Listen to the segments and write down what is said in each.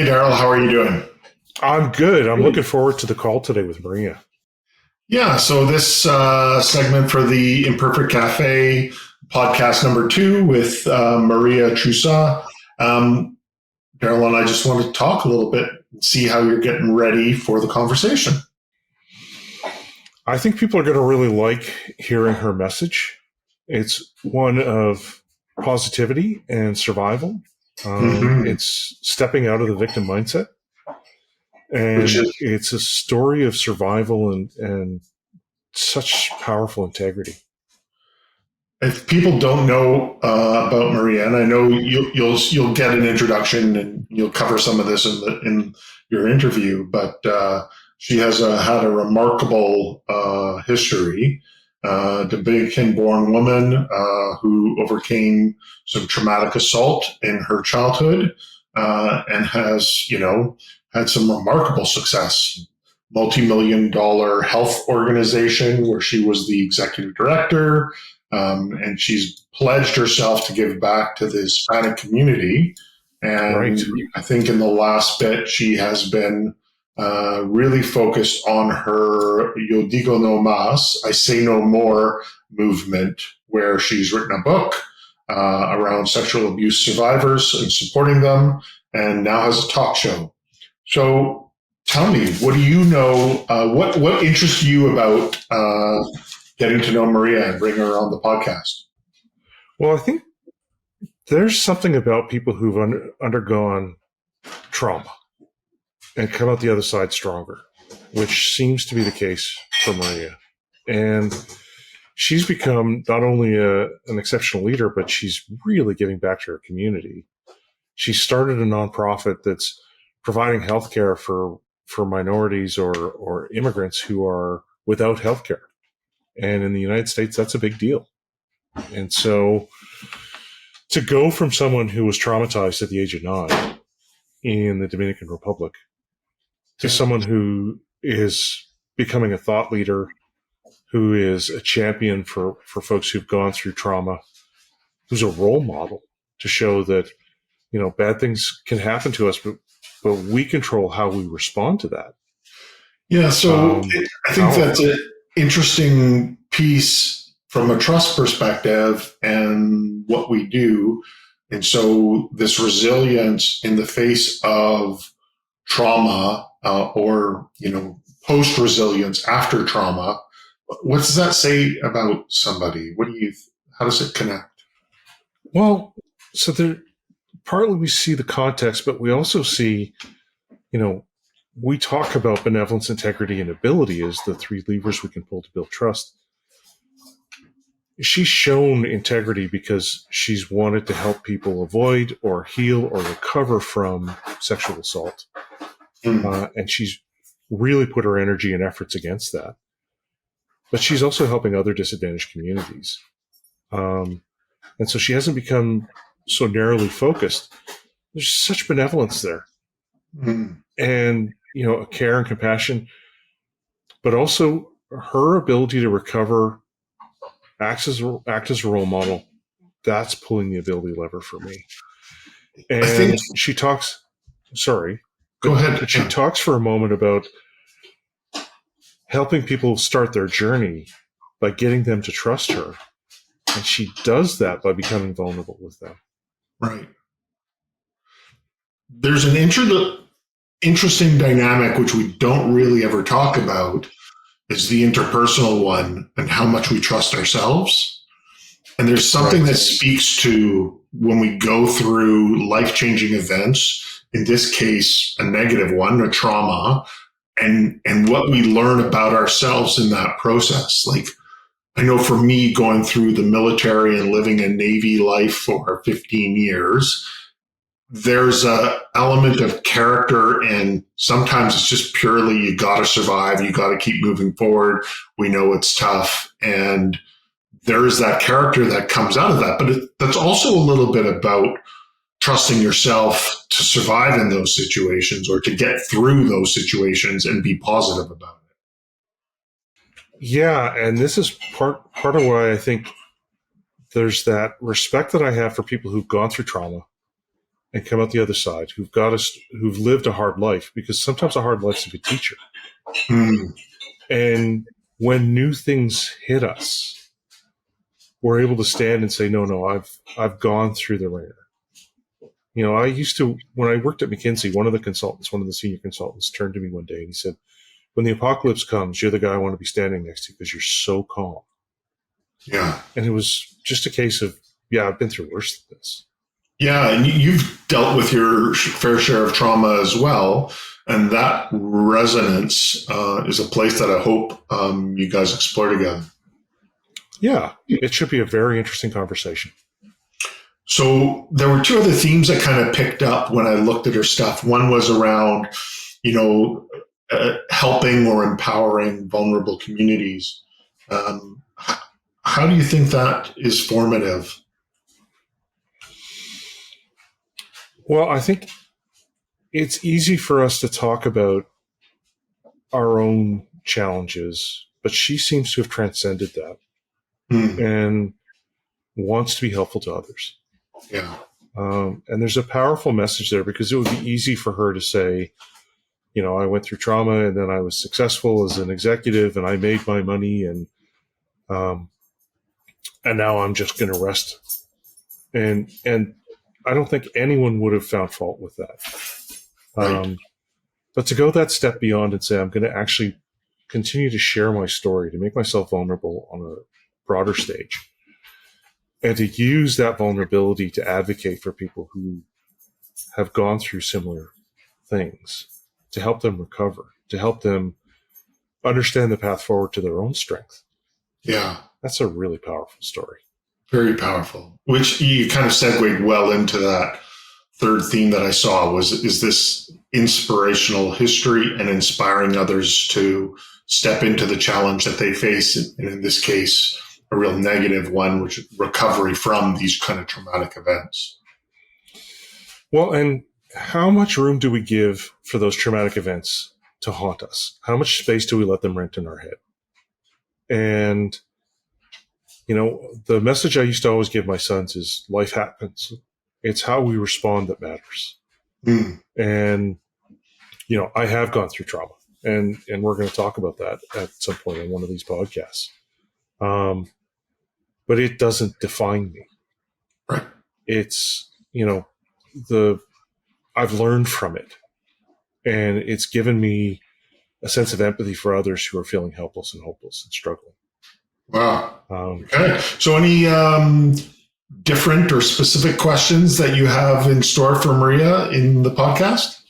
Hey, Daryl, how are you doing? I'm good. I'm looking forward to the call today with Maria. Yeah, so this segment for the Imperfect Cafe podcast number 2 with Maria Trusa. Daryl and I just want to talk a little bit and see how you're getting ready for the conversation. I think people are going to really like hearing her message. It's one of positivity and survival. It's stepping out of the victim mindset. And it's a story of survival and such powerful integrity. If people don't know about Maria, and I know you'll get an introduction and you'll cover some of this in your interview, but she has had a remarkable history. Dominican-born woman who overcame some traumatic assault in her childhood and has, had some remarkable success. Multi-million-dollar health organization where she was the executive director. And she's pledged herself to give back to the Hispanic community. And right. I think in the last bit, she has been really focused on her Yo Digo No Más, I Say No More movement, where she's written a book around sexual abuse survivors and supporting them, and now has a talk show. So tell me, what do you know? What interests you about getting to know Maria and bring her on the podcast? Well, I think there's something about people who've undergone trauma and come out the other side stronger, which seems to be the case for Maria. And she's become not only an exceptional leader, but she's really giving back to her community. She started a nonprofit that's providing healthcare for minorities or immigrants who are without healthcare. And in the United States, that's a big deal. And so to go from someone who was traumatized at the age of 9 in the Dominican Republic to someone who is becoming a thought leader, who is a champion for folks who've gone through trauma, who's a role model to show that, bad things can happen to us, but we control how we respond to that. Yeah, so I think that's an interesting piece from a trust perspective and what we do. And so this resilience in the face of trauma or, post-resilience after trauma, what does that say about somebody? How does it connect? Well, so partly we see the context, but we also see, we talk about benevolence, integrity, and ability as the 3 levers we can pull to build trust. She's shown integrity because she's wanted to help people avoid or heal or recover from sexual assault. And she's really put her energy and efforts against that. But she's also helping other disadvantaged communities. And so she hasn't become so narrowly focused. There's such benevolence there. And, a care and compassion, but also her ability to recover, act as a role model. That's pulling the ability lever for me. And she talks, go ahead. But she talks for a moment about helping people start their journey by getting them to trust her. And she does that by becoming vulnerable with them. Right. There's an interesting dynamic, which we don't really ever talk about, is the interpersonal one and how much we trust ourselves. And there's something that speaks to when we go through life-changing events, in this case, a negative one, a trauma, and what we learn about ourselves in that process. Like, I know for me, going through the military and living a Navy life for 15 years, there's a element of character, and sometimes it's just purely you got to survive, you got to keep moving forward. We know it's tough, and there's that character that comes out of that. But that's also a little bit about trusting yourself to survive in those situations or to get through those situations and be positive about it. Yeah, and this is part of why I think there's that respect that I have for people who've gone through trauma and come out the other side, who've lived a hard life, because sometimes a hard life's a good teacher. Mm. And when new things hit us, we're able to stand and say, no, I've gone through the ringer. I used to, when I worked at McKinsey, one of the senior consultants turned to me one day and he said, when the apocalypse comes, you're the guy I want to be standing next to because you're so calm. Yeah. And it was just a case of, I've been through worse than this. Yeah, and you've dealt with your fair share of trauma as well, and that resonance is a place that I hope you guys explore together. Yeah, it should be a very interesting conversation. So there were two other themes I kind of picked up when I looked at her stuff. One was around, helping or empowering vulnerable communities. How do you think that is formative? Well, I think it's easy for us to talk about our own challenges, but she seems to have transcended that and wants to be helpful to others. Yeah. And there's a powerful message there, because it would be easy for her to say, I went through trauma and then I was successful as an executive and I made my money and now I'm just going to rest. And I don't think anyone would have found fault with that. Right. But to go that step beyond and say, I'm going to actually continue to share my story, to make myself vulnerable on a broader stage, and to use that vulnerability to advocate for people who have gone through similar things, to help them recover, to help them understand the path forward to their own strength. Yeah. That's a really powerful story. Very powerful, which you kind of segued well into that third theme that I saw is this inspirational history and inspiring others to step into the challenge that they face. And in this case, a real negative one, which is recovery from these kind of traumatic events. Well, and how much room do we give for those traumatic events to haunt us? How much space do we let them rent in our head? And the message I used to always give my sons is life happens. It's how we respond that matters. And, I have gone through trauma and we're going to talk about that at some point on one of these podcasts. But it doesn't define me. Right. It's, I've learned from it, and it's given me a sense of empathy for others who are feeling helpless and hopeless and struggling. Wow. Okay. So any different or specific questions that you have in store for Maria in the podcast?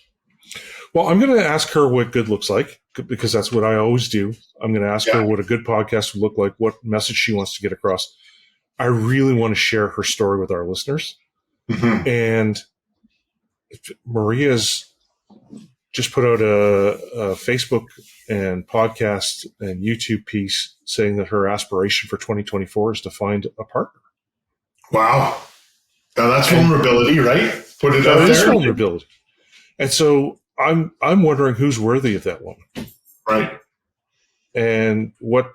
Well, I'm going to ask her what good looks like, because that's what I always do. I'm going to ask her what a good podcast would look like, what message she wants to get across. I really want to share her story with our listeners. Mm-hmm. And Maria's just put out a Facebook and podcast and YouTube piece saying that her aspiration for 2024 is to find a partner. Wow. Now that's vulnerability, right? Put it out there. That is vulnerability. And so I'm wondering who's worthy of that one. Right. And what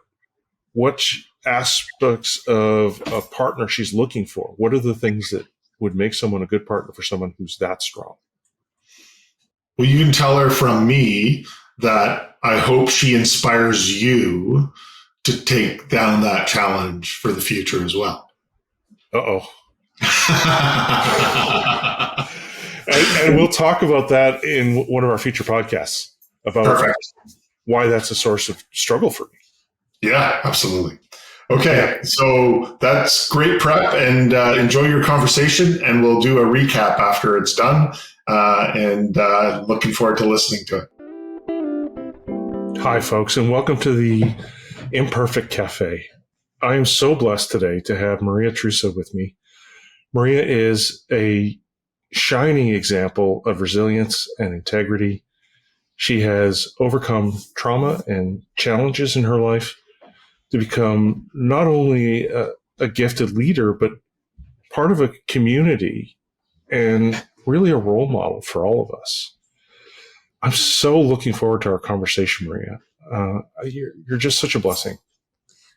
aspects of a partner she's looking for. What are the things that would make someone a good partner for someone who's that strong? Well, you can tell her from me that I hope she inspires you to take down that challenge for the future as well. Uh-oh. and we'll talk about that in one of our future podcasts about why that's a source of struggle for me. Yeah, absolutely. Okay, so that's great prep, and enjoy your conversation, and we'll do a recap after it's done, and looking forward to listening to it. Hi, folks, and welcome to the Imperfect Cafe. I am so blessed today to have María Trusa with me. María is a shining example of resilience and integrity. She has overcome trauma and challenges in her life to become not only a gifted leader, but part of a community and really a role model for all of us. I'm so looking forward to our conversation, María. You're just such a blessing.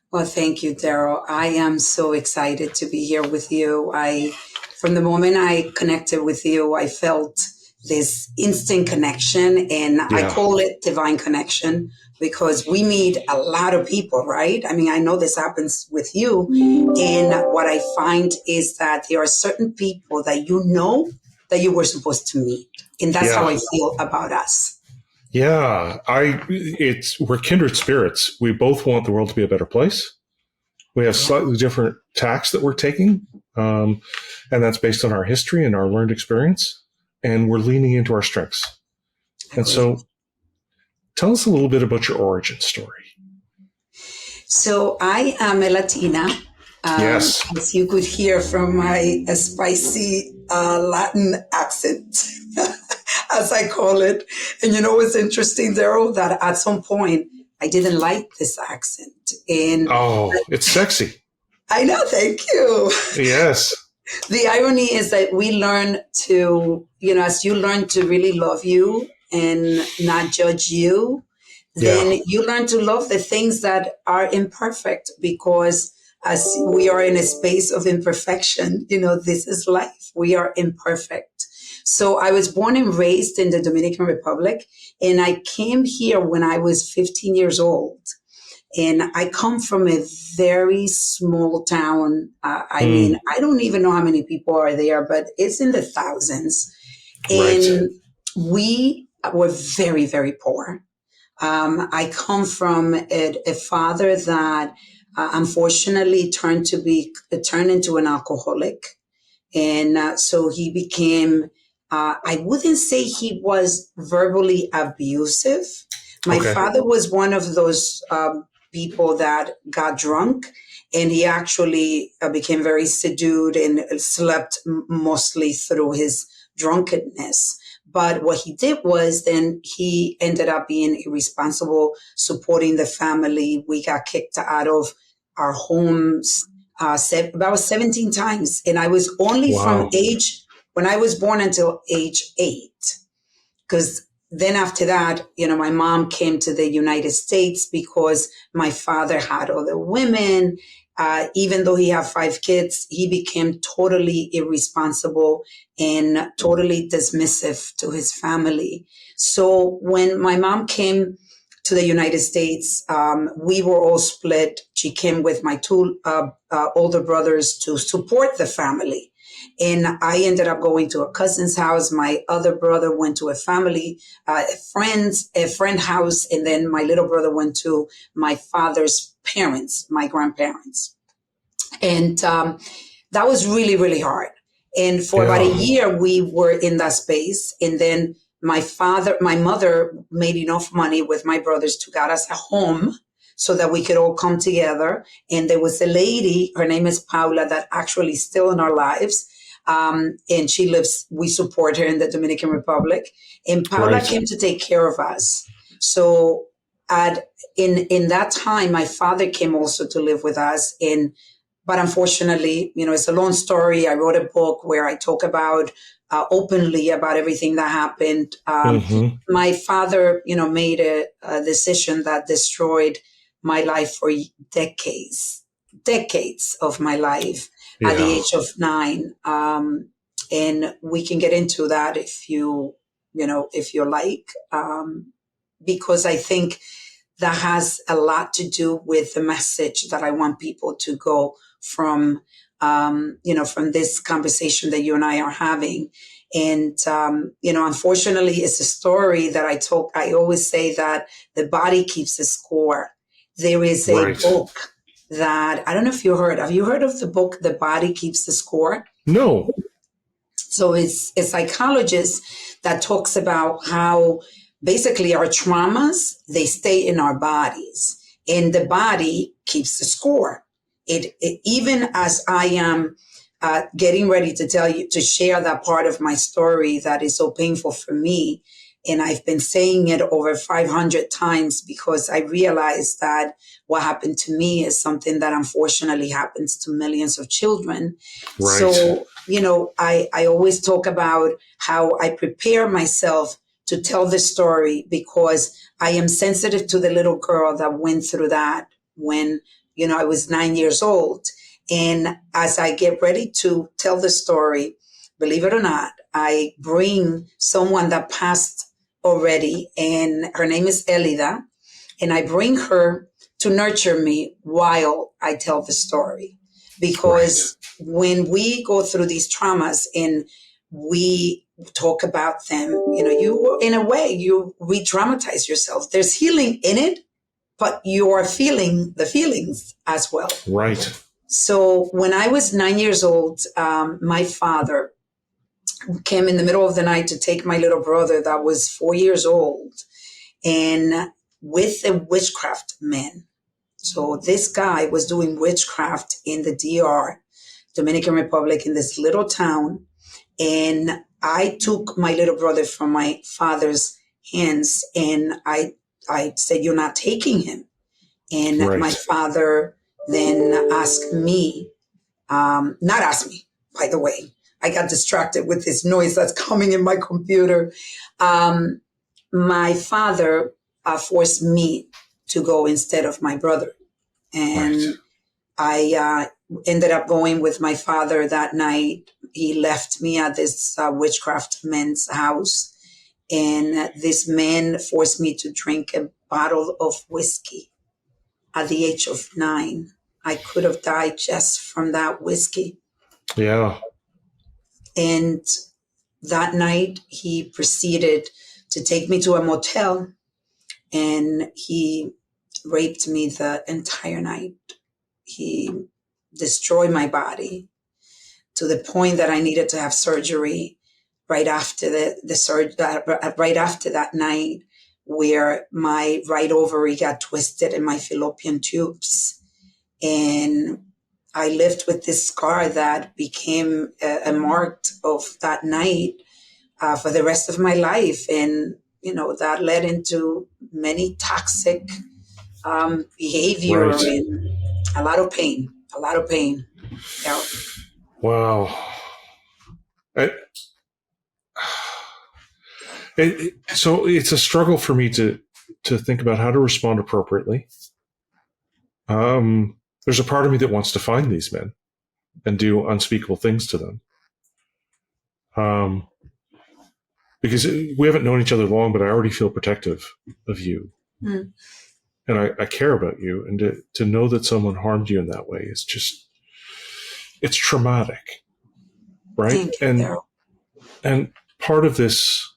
Well, thank you, Daryl. I am so excited to be here with you. I From the moment I connected with you, I felt this instant connection, and I call it divine connection because we meet a lot of people, right? I mean, I know this happens with you. And what I find is that there are certain people that you know that you were supposed to meet. And that's how I feel about us. Yeah, we're kindred spirits. We both want the world to be a better place. We have slightly different tacks that we're taking, and that's based on our history and our learned experience, and we're leaning into our strengths. And so tell us a little bit about your origin story. So I am a Latina. Yes. As you could hear from my spicy Latin accent, as I call it. And you know what's interesting, Daryl, that at some point I didn't like this accent. And it's sexy. I know, thank you. Yes. The irony is that we learn to, as you learn to really love you and not judge you, then you learn to love the things that are imperfect, because as we are in a space of imperfection, this is life. We are imperfect. So I was born and raised in the Dominican Republic, and I came here when I was 15 years old. And I come from a very small town. I mean, I don't even know how many people are there, but it's in the thousands. And we were very, very poor. I come from a father that unfortunately turned into an alcoholic. And so he became, I wouldn't say he was verbally abusive. My father was one of those people that got drunk, and he actually became very seduced and slept mostly through his drunkenness. But what he did was then he ended up being irresponsible, supporting the family. We got kicked from our homes about 17 times. And I was only from when I was born until age 8. Because then after that, my mom came to the United States because my father had other women. Even though he had 5 kids, he became totally irresponsible and totally dismissive to his family. So when my mom came to the United States, we were all split. She came with my 2 older brothers to support the family. And I ended up going to a cousin's house. My other brother went to a friend house. And then my little brother went to my father's parents, my grandparents. And that was really, really hard. And for about a year, we were in that space. And then my mother made enough money with my brothers to get us a home so that we could all come together. And there was a lady, her name is Paula, that actually is still in our lives. And we support her in the Dominican Republic. And Paula came to take care of us. So in that time, my father came also to live with us. But unfortunately, it's a long story. I wrote a book where I talk about openly about everything that happened. My father, made a decision that destroyed my life for decades of my life at the age of 9. And we can get into that if you like, because I think that has a lot to do with the message that I want people to go from this conversation that you and I are having. And, unfortunately, it's a story that I always say that the body keeps the score. There is a book that, I don't know if have you heard of the book, The Body Keeps the Score? No. So it's a psychologist that talks about how basically our traumas, they stay in our bodies, and the body keeps the score. It even as I am getting ready to share that part of my story that is so painful for me, and I've been saying it over 500 times because I realized that what happened to me is something that unfortunately happens to millions of children. So, I always talk about how I prepare myself to tell the story because I am sensitive to the little girl that went through that when, I was 9 years old. And as I get ready to tell the story, believe it or not, I bring someone that passed already, and her name is Elida, and I bring her to nurture me while I tell the story. Because when we go through these traumas and we talk about them, you, in a way, you re-traumatize yourself. There's healing in it, but you are feeling the feelings as well. Right. So when I was 9 years old, my father came in the middle of the night to take my little brother that was 4 years old, and with a witchcraft man. So this guy was doing witchcraft in the DR, Dominican Republic, in this little town. And I took my little brother from my father's hands, and I said, "You're not taking him." And my father then asked me, not asked me, by the way. I got distracted with this noise that's coming in my computer. My father forced me to go instead of my brother. And I ended up going with my father that night. He left me at this witchcraft man's house. And this man forced me to drink a bottle of whiskey at the age of 9. I could have died just from that whiskey. Yeah. And that night, he proceeded to take me to a motel, and he raped me the entire night. He destroyed my body to the point that I needed to have surgery right after right after that night, where my right ovary got twisted in my fallopian tubes. And I lived with this scar that became a mark of that night for the rest of my life. And, that led into many toxic behavior and a lot of pain. Yeah. Wow. So it's a struggle for me to think about how to respond appropriately. There's a part of me that wants to find these men and do unspeakable things to them. Because we haven't known each other long, but I already feel protective of you. Mm. And I care about you. And to know that someone harmed you in that way is just, it's traumatic. Right? And part of this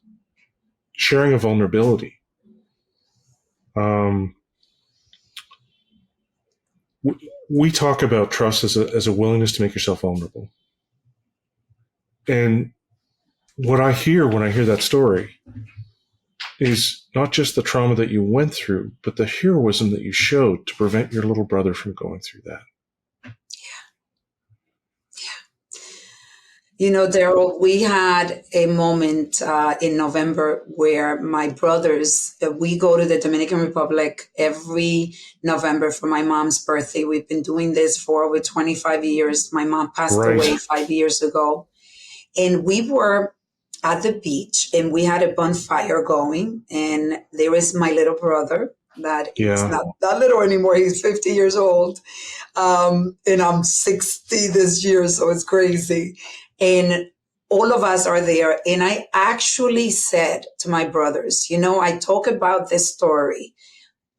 sharing of vulnerability, we talk about trust as a willingness to make yourself vulnerable. And what I hear when I hear that story is not just the trauma that you went through, but the heroism that you showed to prevent your little brother from going through that. Daryl, we had a moment in November where my brothers, we go to the Dominican Republic every November for my mom's birthday. We've been doing this for over 25 years. My mom passed away 5 years ago. And we were at the beach, and we had a bonfire going. And there is my little brother that is not that little anymore. He's 50 years old. And I'm 60 this year, so it's crazy. And all of us are there. And I actually said to my brothers, I talk about this story,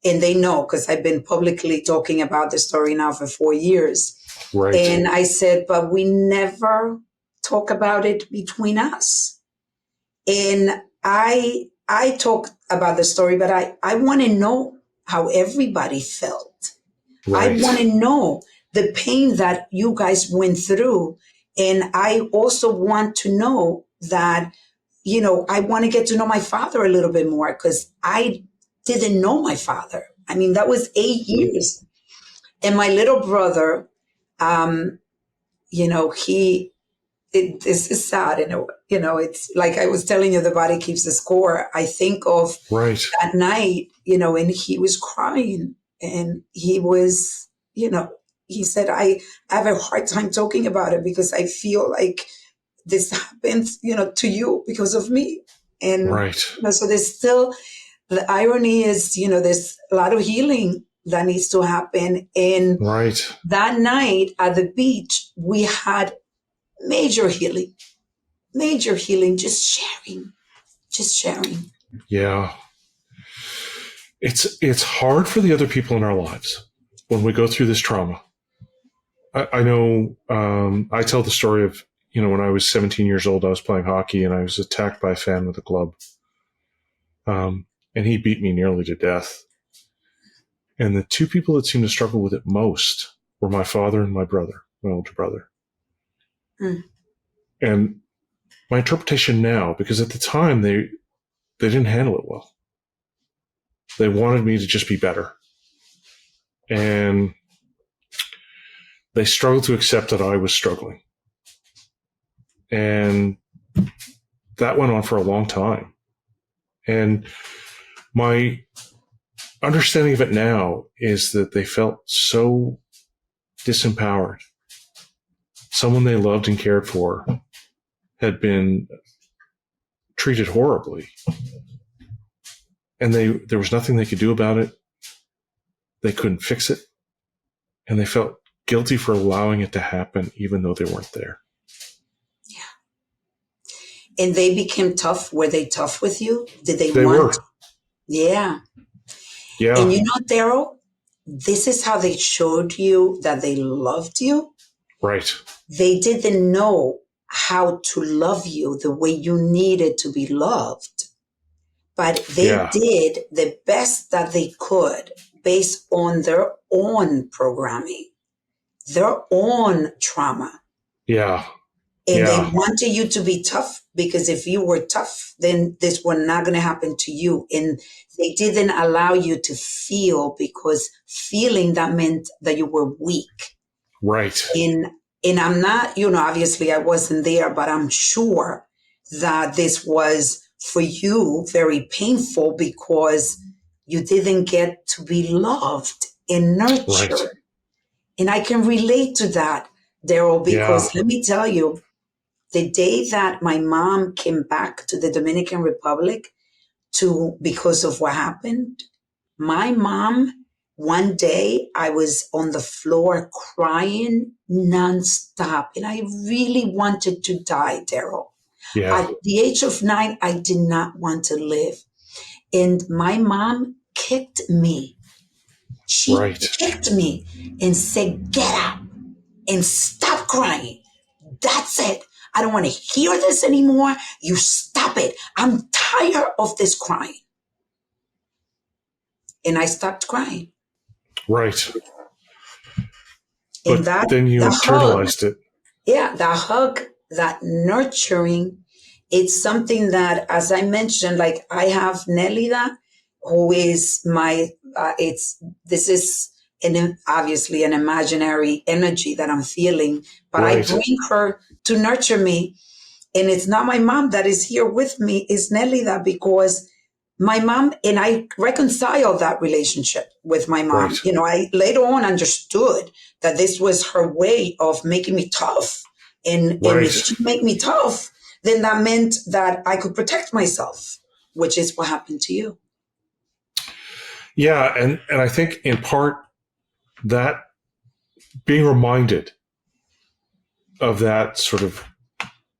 and they know because I've been publicly talking about the story now for 4 years. Right. And I said, but we never talk about it between us. And I talk about the story, but I want to know how everybody felt. Right. I want to know the pain that you guys went through. And I also want to know that, I want to get to know my father a little bit more, because I didn't know my father. I mean, that was 8 years. And my little brother, this is sad. It's like I was telling you, the body keeps the score. I think of that night, and he was crying, and he was, he said, I have a hard time talking about it because I feel like this happened, to you because of me. And so there's still, the irony is, there's a lot of healing that needs to happen. And Right. that night at the beach, we had major healing, just sharing. Yeah. It's hard for the other people in our lives when we go through this trauma. I know I tell the story of, when I was 17 years old, I was playing hockey and I was attacked by a fan with a club. And he beat me nearly to death. And the two people that seemed to struggle with it most were my father and my brother, my older brother. Mm. And my interpretation now, because at the time they didn't handle it well. They wanted me to just be better. And they struggled to accept that I was struggling. And that went on for a long time. And my understanding of it now is that they felt so disempowered. Someone they loved and cared for had been treated horribly. And there was nothing they could do about it. They couldn't fix it. And they felt guilty for allowing it to happen, even though they weren't there. Yeah. And they became tough. Were they tough with you? Did they They want? were. Yeah. Yeah. And Daryl, this is how they showed you that they loved you. Right. They didn't know how to love you the way you needed to be loved. But they did the best that they could based on their own programming, their own trauma. Yeah. And they wanted you to be tough, because if you were tough, then this was not going to happen to you. And they didn't allow you to feel, because feeling that meant that you were weak. Right. And I'm not, obviously I wasn't there, but I'm sure that this was for you very painful, because you didn't get to be loved and nurtured. Right. And I can relate to that, Daryl, because let me tell you, the day that my mom came back to the Dominican Republic because of what happened, my mom, one day I was on the floor crying nonstop, and I really wanted to die, Daryl. Yeah. At the age of 9, I did not want to live. And my mom kicked me. She kicked me and said, "Get up and stop crying. That's it. I don't want to hear this anymore. You stop it. I'm tired of this crying." And I stopped crying. Right. And but then you internalized it. Yeah, that hug, that nurturing, it's something that, as I mentioned, like I have Nelida, who is my, this is obviously an imaginary energy that I'm feeling, but I bring her to nurture me. And it's not my mom that is here with me, it's Nelida, because my mom and I reconciled that relationship with my mom. Right. I later on understood that this was her way of making me tough. And if she made me tough, then that meant that I could protect myself, which is what happened to you. Yeah. And I think in part that being reminded of that sort of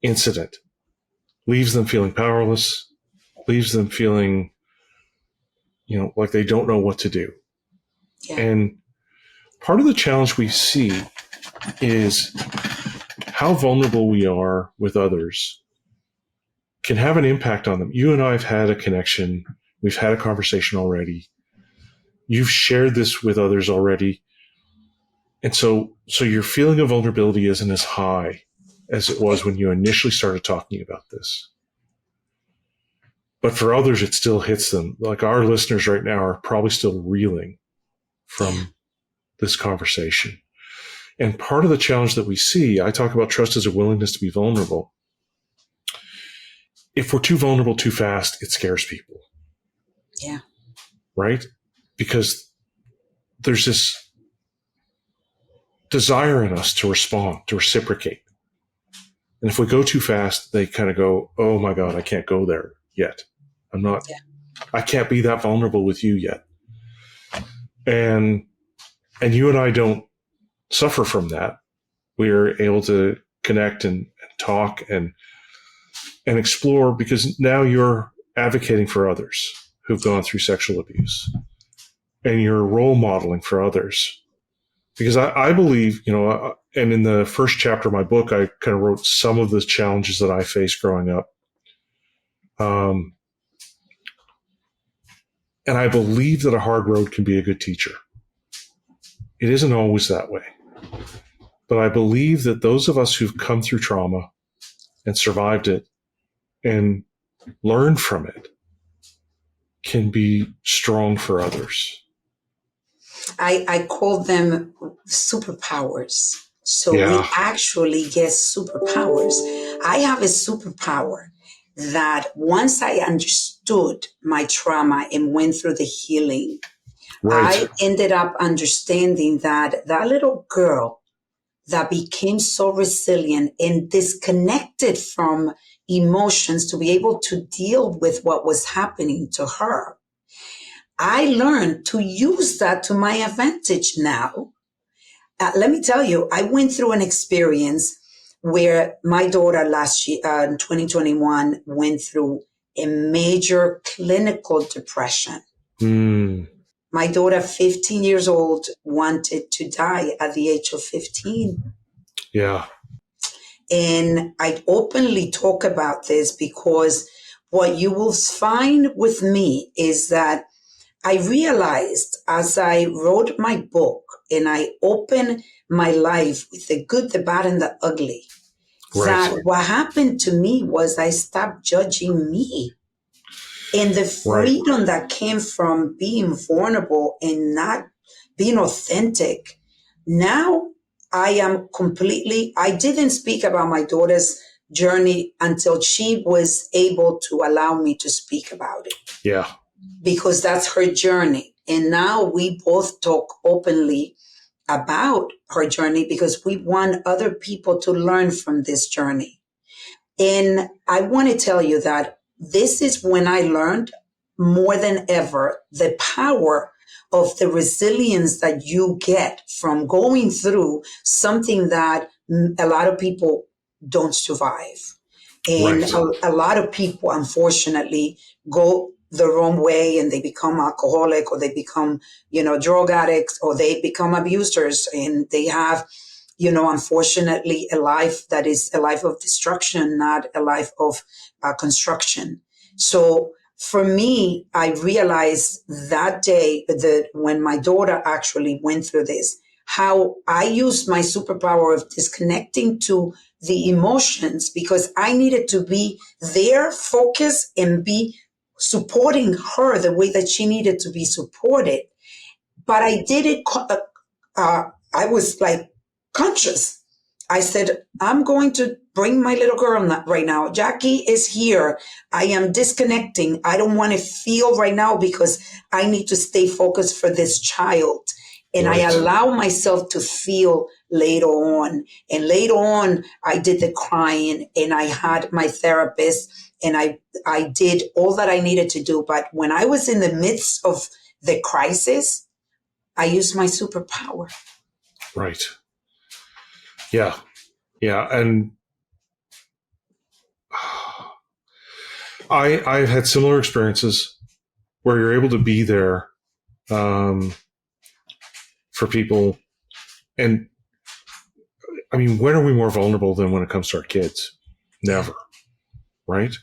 incident leaves them feeling powerless, leaves them feeling, like they don't know what to do. Yeah. And part of the challenge we see is how vulnerable we are with others can have an impact on them. You and I have had a connection. We've had a conversation already. You've shared this with others already. And so your feeling of vulnerability isn't as high as it was when you initially started talking about this. But for others, it still hits them. Like our listeners right now are probably still reeling from this conversation. And part of the challenge that we see, I talk about trust as a willingness to be vulnerable. If we're too vulnerable too fast, it scares people. Yeah. Right? Because there's this desire in us to respond, to reciprocate. And if we go too fast, they kind of go, "Oh my God, I can't go there yet. I can't be that vulnerable with you yet." And you and I don't suffer from that. We are able to connect and talk and explore, because now you're advocating for others who've gone through sexual abuse, and you're role modeling for others. Because I believe, and in the first chapter of my book, I kind of wrote some of the challenges that I faced growing up. And I believe that a hard road can be a good teacher. It isn't always that way. But I believe that those of us who've come through trauma and survived it and learned from it can be strong for others. I call them superpowers. So we actually get superpowers. I have a superpower that once I understood my trauma and went through the healing, I ended up understanding that little girl that became so resilient and disconnected from emotions to be able to deal with what was happening to her, I learned to use that to my advantage now. Let me tell you, I went through an experience where my daughter last year, in 2021, went through a major clinical depression. My daughter, 15 years old, wanted to die at the age of 15. Yeah. And I openly talk about this because what you will find with me is that I realized as I wrote my book and I opened my life with the good, the bad, and the ugly, that what happened to me was I stopped judging me. And the freedom that came from being vulnerable and not being authentic. Now I am I didn't speak about my daughter's journey until she was able to allow me to speak about it. Yeah. Because that's her journey. And now we both talk openly about her journey because we want other people to learn from this journey. And I want to tell you that this is when I learned more than ever the power of the resilience that you get from going through something that a lot of people don't survive. And a lot of people, unfortunately, go the wrong way and they become alcoholic or they become, drug addicts or they become abusers and they have, unfortunately, a life that is a life of destruction, not a life of construction. So for me, I realized that day that when my daughter actually went through this, how I used my superpower of disconnecting to the emotions because I needed to be there, focused, and be supporting her the way that she needed to be supported. But I did it, I was like conscious. I said, I'm going to bring my little girl right now. Jackie is here. I am disconnecting. I don't want to feel right now because I need to stay focused for this child. And I allow myself to feel later on. And later on, I did the crying and I had my therapist and I did all that I needed to do. But when I was in the midst of the crisis, I used my superpower. Right. Yeah. Yeah. And I've had similar experiences where you're able to be there for people. And I mean, when are we more vulnerable than when it comes to our kids? Never. Right?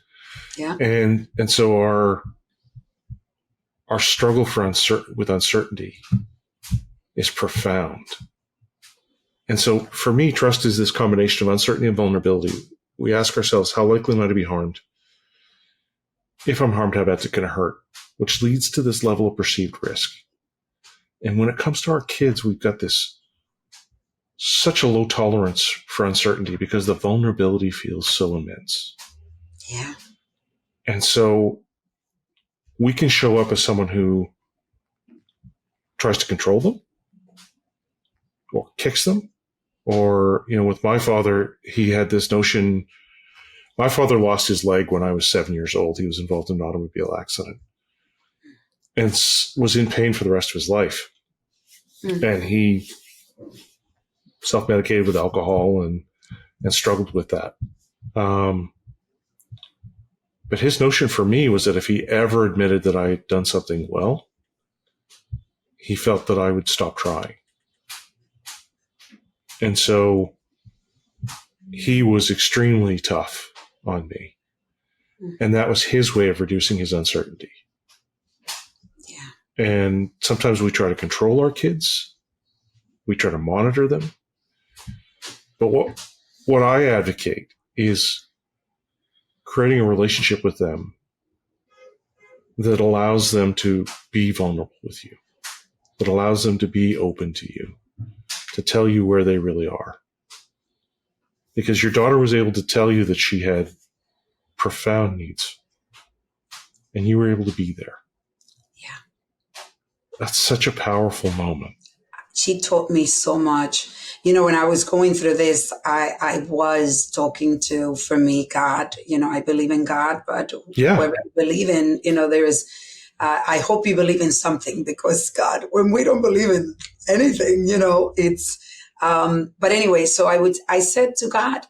Yeah. And so our struggle with uncertainty is profound. And so for me, trust is this combination of uncertainty and vulnerability. We ask ourselves, how likely am I to be harmed? If I'm harmed, how bad's it going to hurt? Which leads to this level of perceived risk. And when it comes to our kids, we've got such a low tolerance for uncertainty because the vulnerability feels so immense. Yeah. And so we can show up as someone who tries to control them or kicks them. Or, with my father, he had this notion. My father lost his leg when I was 7 years old. He was involved in an automobile accident and was in pain for the rest of his life. And he self-medicated with alcohol and struggled with that. But his notion for me was that if he ever admitted that I had done something well, he felt that I would stop trying. And so he was extremely tough on me. And that was his way of reducing his uncertainty. Yeah. And sometimes we try to control our kids. We try to monitor them. But what I advocate is creating a relationship with them that allows them to be vulnerable with you, that allows them to be open to you, to tell you where they really are. Because your daughter was able to tell you that she had profound needs, and you were able to be there. Yeah. That's such a powerful moment. She taught me so much. You know, when I was going through this, I was talking to, for me, God. You know, I believe in God, but whoever I believe in, you know, there is, I hope you believe in something, because God, when we don't believe in anything, you know, it's, but anyway, so I said to God,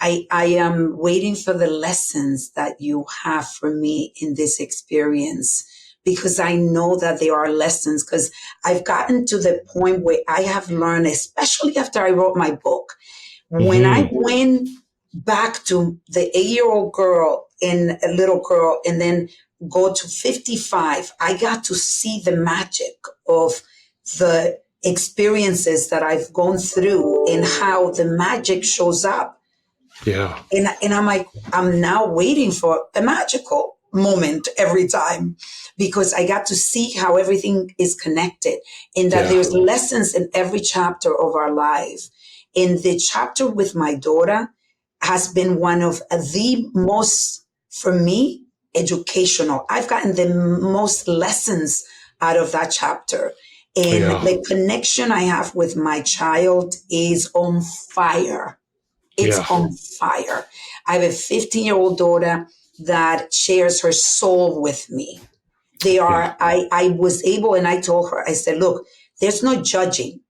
I am waiting for the lessons that you have for me in this experience, because I know that there are lessons, because I've gotten to the point where I have learned, especially after I wrote my book, when I went back to the 8-year-old girl and a little girl and then go to 55, I got to see the magic of the experiences that I've gone through and how the magic shows up. Yeah. And I'm like, I'm now waiting for a magical moment every time, because I got to see how everything is connected and that there's lessons in every chapter of our life. And the chapter with my daughter has been one of the most, for me, educational. I've gotten the most lessons out of that chapter. And the connection I have with my child is on fire. It's on fire. I have a 15-year-old daughter that shares her soul with me. They are, I was able, and I told her, I said, look, there's no judging.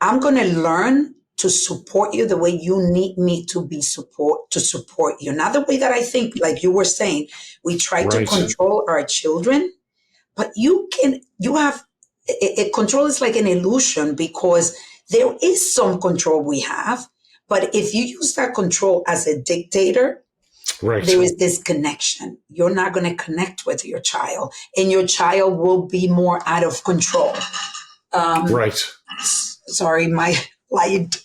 I'm going to learn to support you the way you need me to support you. Not the way that I think, like you were saying, we try to control our children, but you have, control is like an illusion, because there is some control we have. But if you use that control as a dictator, there is this connection. You're not going to connect with your child, and your child will be more out of control. Sorry, my light.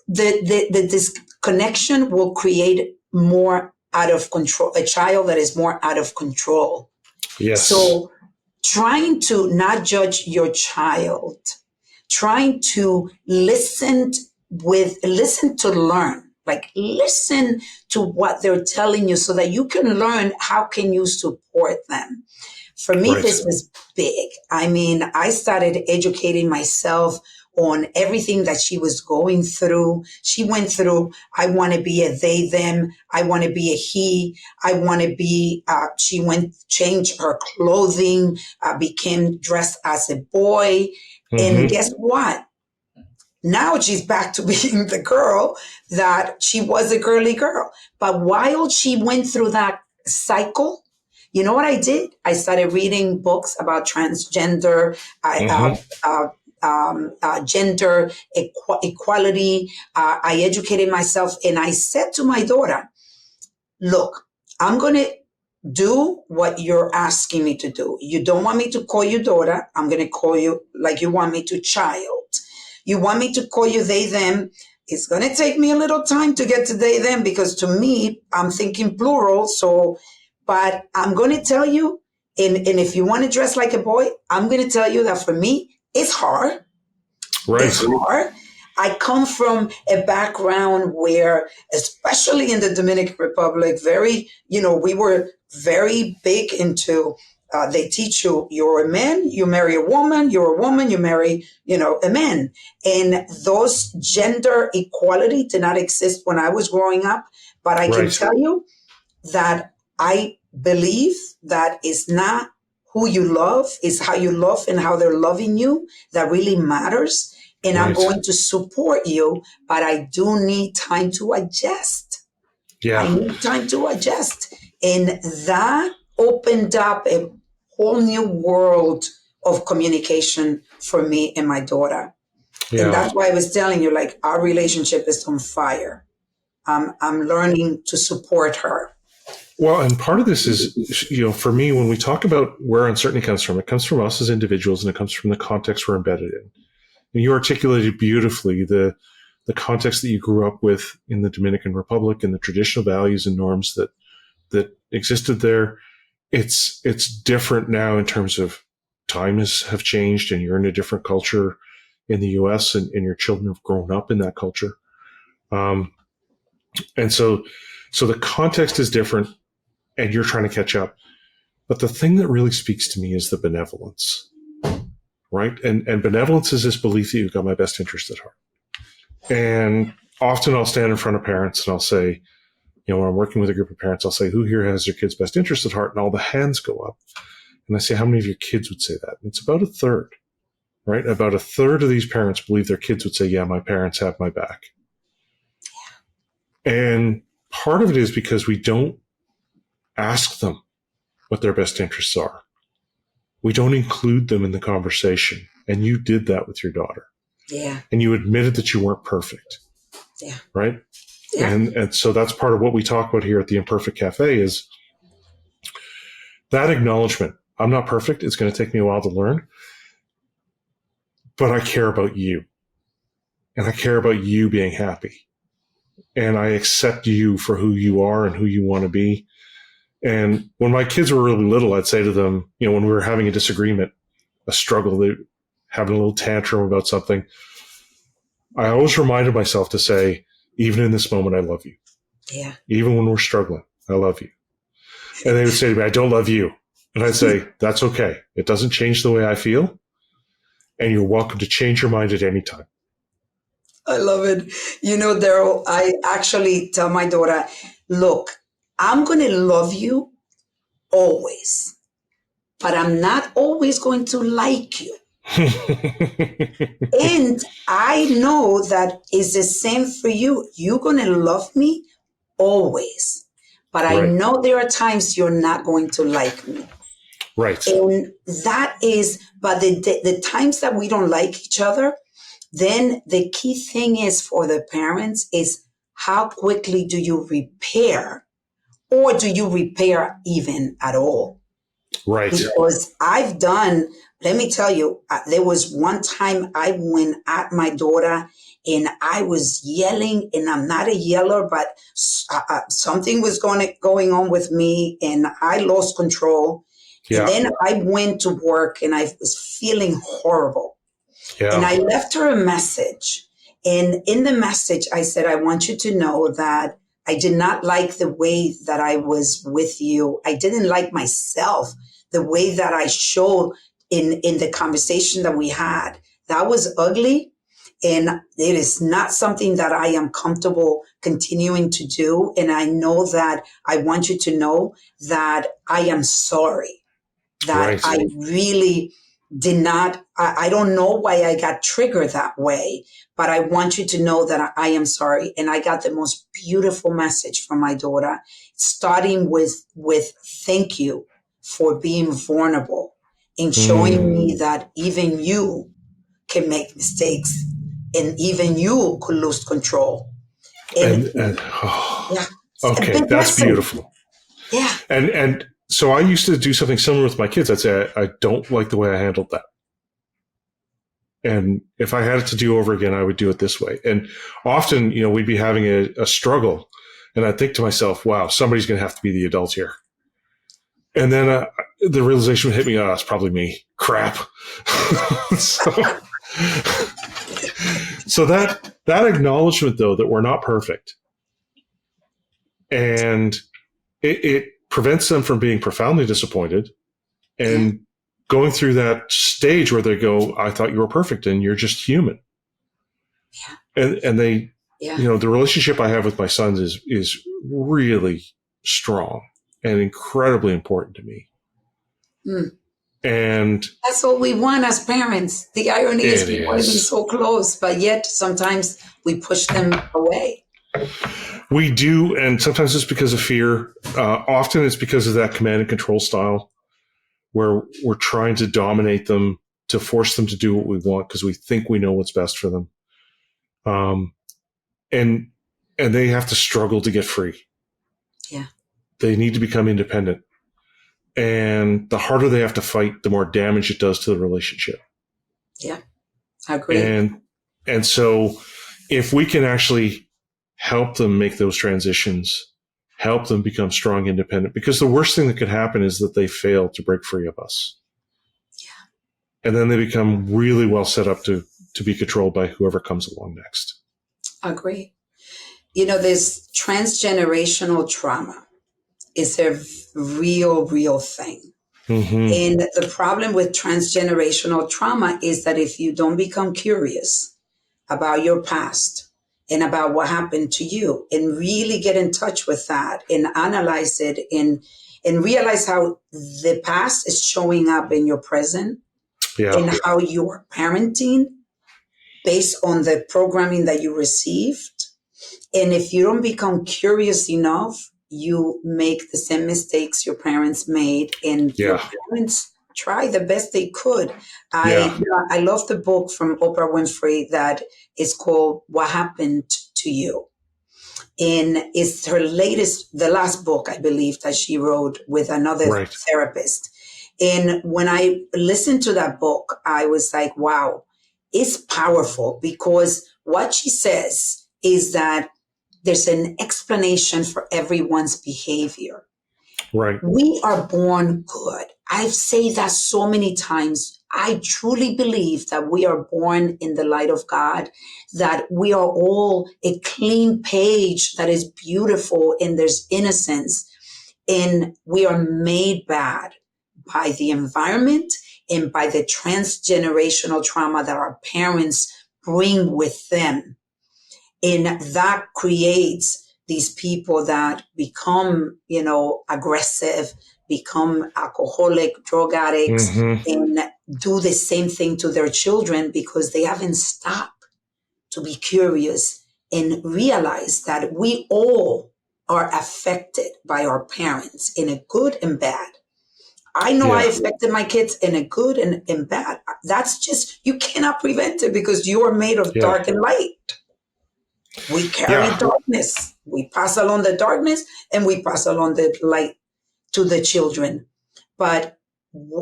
This connection will create more out of control, a child that is more out of control. Yes. So trying to not judge your child, trying to listen to learn, like listen to what they're telling you so that you can learn how can you support them. For me, this was big. I mean, I started educating myself on everything that she was going through. She went through, I want to be a they, them. I want to be a he. I want to be, she changed her clothing, became dressed as a boy. And guess what? Now she's back to being the girl that she was, a girly girl. But while she went through that cycle, you know what I did? I started reading books about transgender, gender equality. I educated myself, and I said to my daughter, look, I'm going to do what you're asking me to do. You don't want me to call you daughter. I'm going to call you like you want me to, child. You want me to call you they, them. It's going to take me a little time to get to they, them, because to me, I'm thinking plural. So, but I'm going to tell you, and if you want to dress like a boy, I'm going to tell you that for me, it's hard. It's hard. I come from a background where, especially in the Dominican Republic, we were very big into, they teach you, you're a man, you marry a woman, you're a woman, you marry, a man. And those gender equality did not exist when I was growing up. But I can tell you that I believe that is not who you love, is how you love and how they're loving you that really matters. And I'm Right. going to support you, but I do need time to adjust. Yeah. I need time to adjust. And that opened up a whole new world of communication for me and my daughter. Yeah. And that's why I was telling you, like, our relationship is on fire. I'm learning to support her. Well, and part of this is, for me, when we talk about where uncertainty comes from, it comes from us as individuals, and it comes from the context we're embedded in. And you articulated beautifully the context that you grew up with in the Dominican Republic and the traditional values and norms that existed there. It's different now in terms of times have changed, and you're in a different culture in the U.S. and your children have grown up in that culture. And so the context is different, and you're trying to catch up. But the thing that really speaks to me is the benevolence, right? And benevolence is this belief that you've got my best interest at heart. And often I'll stand in front of parents and I'll say, when I'm working with a group of parents, I'll say, who here has their kid's best interest at heart? And all the hands go up. And I say, how many of your kids would say that? And it's about a third, right? About a third of these parents believe their kids would say, yeah, my parents have my back. And part of it is because we don't ask them what their best interests are. We don't include them in the conversation. And you did that with your daughter. Yeah. And you admitted that you weren't perfect. Yeah. Right? Yeah. And so that's part of what we talk about here at the Imperfect Cafe is that acknowledgement. I'm not perfect. It's going to take me a while to learn. But I care about you. And I care about you being happy. And I accept you for who you are and who you want to be. And when my kids were really little, I'd say to them, when we were having a disagreement, a struggle, they having a little tantrum about something, I always reminded myself to say, even in this moment, I love you. Yeah. Even when we're struggling, I love you. And they would say to me, I don't love you. And I'd say, that's okay. It doesn't change the way I feel. And you're welcome to change your mind at any time. I love it. Daryl, I actually tell my daughter, look, I'm going to love you always, but I'm not always going to like you. And I know that is the same for you. You're going to love me always, but I Right. know there are times you're not going to like me. Right. And that is, but the times that we don't like each other, then the key thing is for the parents is how quickly do you repair, or do you repair even at all? Right. Because let me tell you, there was one time I went at my daughter and I was yelling, and I'm not a yeller, but something was going on with me and I lost control. Yeah. And then I went to work and I was feeling horrible. Yeah. And I left her a message. And in the message, I said, I want you to know that I did not like the way that I was with you. I didn't like myself, the way that I showed in the conversation that we had. That was ugly. And it is not something that I am comfortable continuing to do. And I know that I want you to know that I am sorry, that Right. I really did not, I don't know why I got triggered that way, but I want you to know that I am sorry. And I got the most beautiful message from my daughter, starting with thank you for being vulnerable and showing me that even you can make mistakes and even you could lose control. And yeah, okay, that's beautiful. Yeah. And so I used to do something similar with my kids. I'd say, I don't like the way I handled that. And if I had it to do over again, I would do it this way. And often, we'd be having a struggle. And I'd think to myself, wow, somebody's going to have to be the adult here. And then the realization would hit me, it's probably me. Crap. So that acknowledgement, though, that we're not perfect, and it prevents them from being profoundly disappointed and going through that stage where they go, I thought you were perfect and you're just human. Yeah. And they, the relationship I have with my sons is really strong and incredibly important to me. And that's what we want as parents. The irony is we want to be so close, but yet sometimes we push them away. We do, and sometimes it's because of fear. Often it's because of that command and control style where we're trying to dominate them, to force them to do what we want because we think we know what's best for them. And they have to struggle to get free. Yeah. They need to become independent. And the harder they have to fight, the more damage it does to the relationship. Yeah, I agree. And so if we can actually help them make those transitions, help them become strong, independent, because the worst thing that could happen is that they fail to break free of us. Yeah. And then they become really well set up to be controlled by whoever comes along next. I agree. This transgenerational trauma is a real thing. Mm-hmm. And the problem with transgenerational trauma is that if you don't become curious about your past and about what happened to you and really get in touch with that and analyze it and realize how the past is showing up in your present and how you're parenting based on the programming that you received. And if you don't become curious enough, you make the same mistakes your parents made, and your parents try the best they could. I love the book from Oprah Winfrey that is called What Happened to You. And it's the last book, I believe, that she wrote with another therapist. And when I listened to that book, I was like, wow, it's powerful, because what she says is that there's an explanation for everyone's behavior. Right. We are born good. I've said that so many times. I truly believe that we are born in the light of God, that we are all a clean page that is beautiful and there's innocence. And we are made bad by the environment and by the transgenerational trauma that our parents bring with them. And that creates these people that become, aggressive, become alcoholic, drug addicts, and do the same thing to their children because they haven't stopped to be curious and realize that we all are affected by our parents in a good and bad. I know I affected my kids in a good and bad. That's just, you cannot prevent it because you are made of dark and light. We carry darkness. We pass along the darkness and we pass along the light to the children. But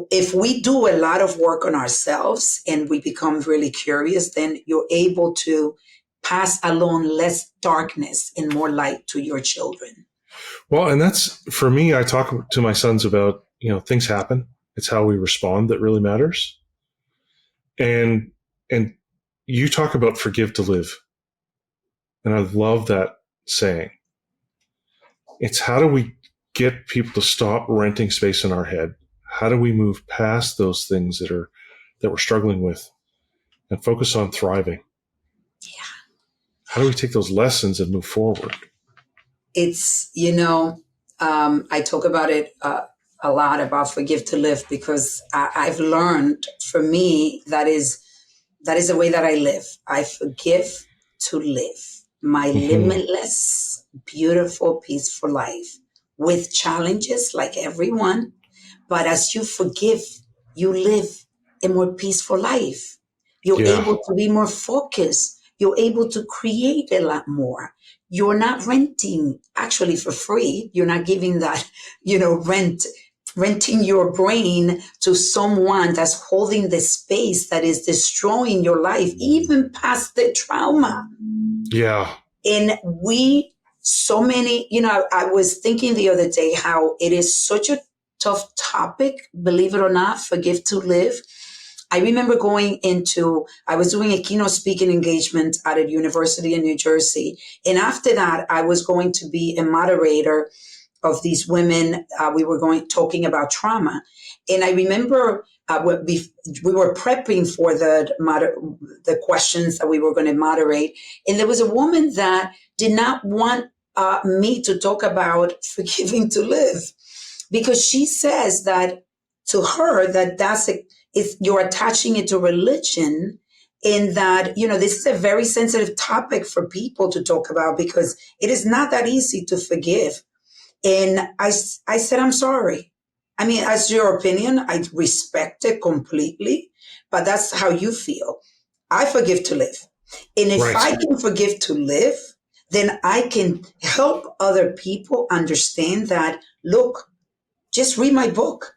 if we do a lot of work on ourselves and we become really curious, then you're able to pass along less darkness and more light to your children. Well, and that's, for me, I talk to my sons about, things happen. It's how we respond that really matters. And you talk about forgive to live. And I love that saying. It's how do we get people to stop renting space in our head? How do we move past those things that we're struggling with and focus on thriving? Yeah. How do we take those lessons and move forward? It's, I talk about it a lot about forgive to live because I've learned, for me, that is the way that I live. I forgive to live my limitless, beautiful, peaceful life with challenges like everyone. But as you forgive, you live a more peaceful life. You're able to be more focused. You're able to create a lot more. You're not renting actually for free. You're not giving that, renting your brain to someone that's holding the space that is destroying your life, even past the trauma. Yeah. And so many, I was thinking the other day how it is such a tough topic, believe it or not, forgive to live. I remember I was doing a keynote speaking engagement at a university in New Jersey. And after that, I was going to be a moderator of these women. We were talking about trauma. And I remember we were prepping for the questions that we were going to moderate. And there was a woman that did not want me to talk about forgiving to live, because she says that to her that you're attaching it to religion, in that, this is a very sensitive topic for people to talk about, because it is not that easy to forgive. And I said, I'm sorry. I mean, as your opinion, I respect it completely, but that's how you feel. I forgive to live. And if I can forgive to live, then I can help other people understand that, look, just read my book.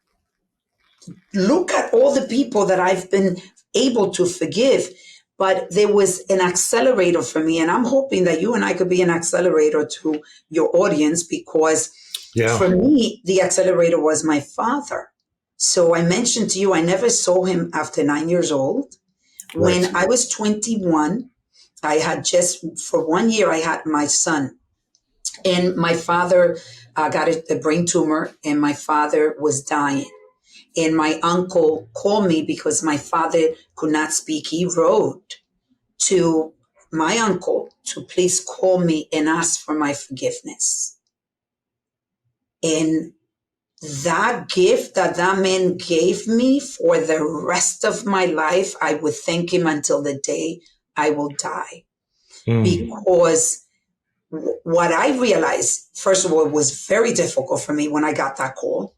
Look at all the people that I've been able to forgive. But there was an accelerator for me. And I'm hoping that you and I could be an accelerator to your audience, because for me, the accelerator was my father. So I mentioned to you, I never saw him after 9 years old. When I was 21, I had for 1 year, I had my son. And my father got a brain tumor, and my father was dying. And my uncle called me because my father could not speak. He wrote to my uncle to please call me and ask for my forgiveness. And that gift that man gave me, for the rest of my life, I would thank him until the day I will die. Because what I realized, first of all, it was very difficult for me when I got that call.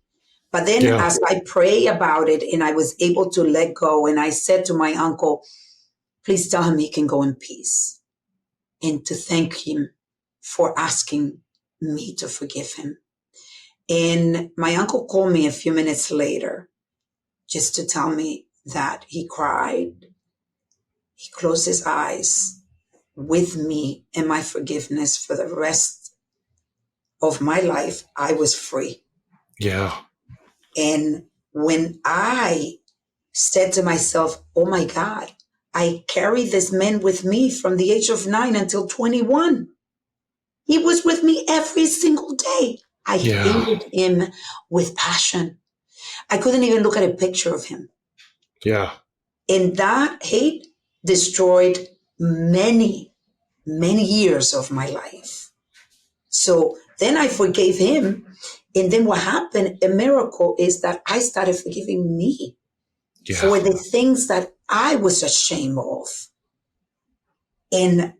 But then as I pray about it and I was able to let go, and I said to my uncle, please tell him he can go in peace, and to thank him for asking me to forgive him. And my uncle called me a few minutes later just to tell me that he cried. He closed his eyes with me and my forgiveness. For the rest of my life, I was free. Yeah. And when I said to myself, oh my God, I carry this man with me from the age of 9 until 21. He was with me every single day. I hated him with passion. I couldn't even look at a picture of him. Yeah. And that hate destroyed many, many years of my life. So then I forgave him. And then what happened, a miracle, is that I started forgiving me for the things that I was ashamed of. And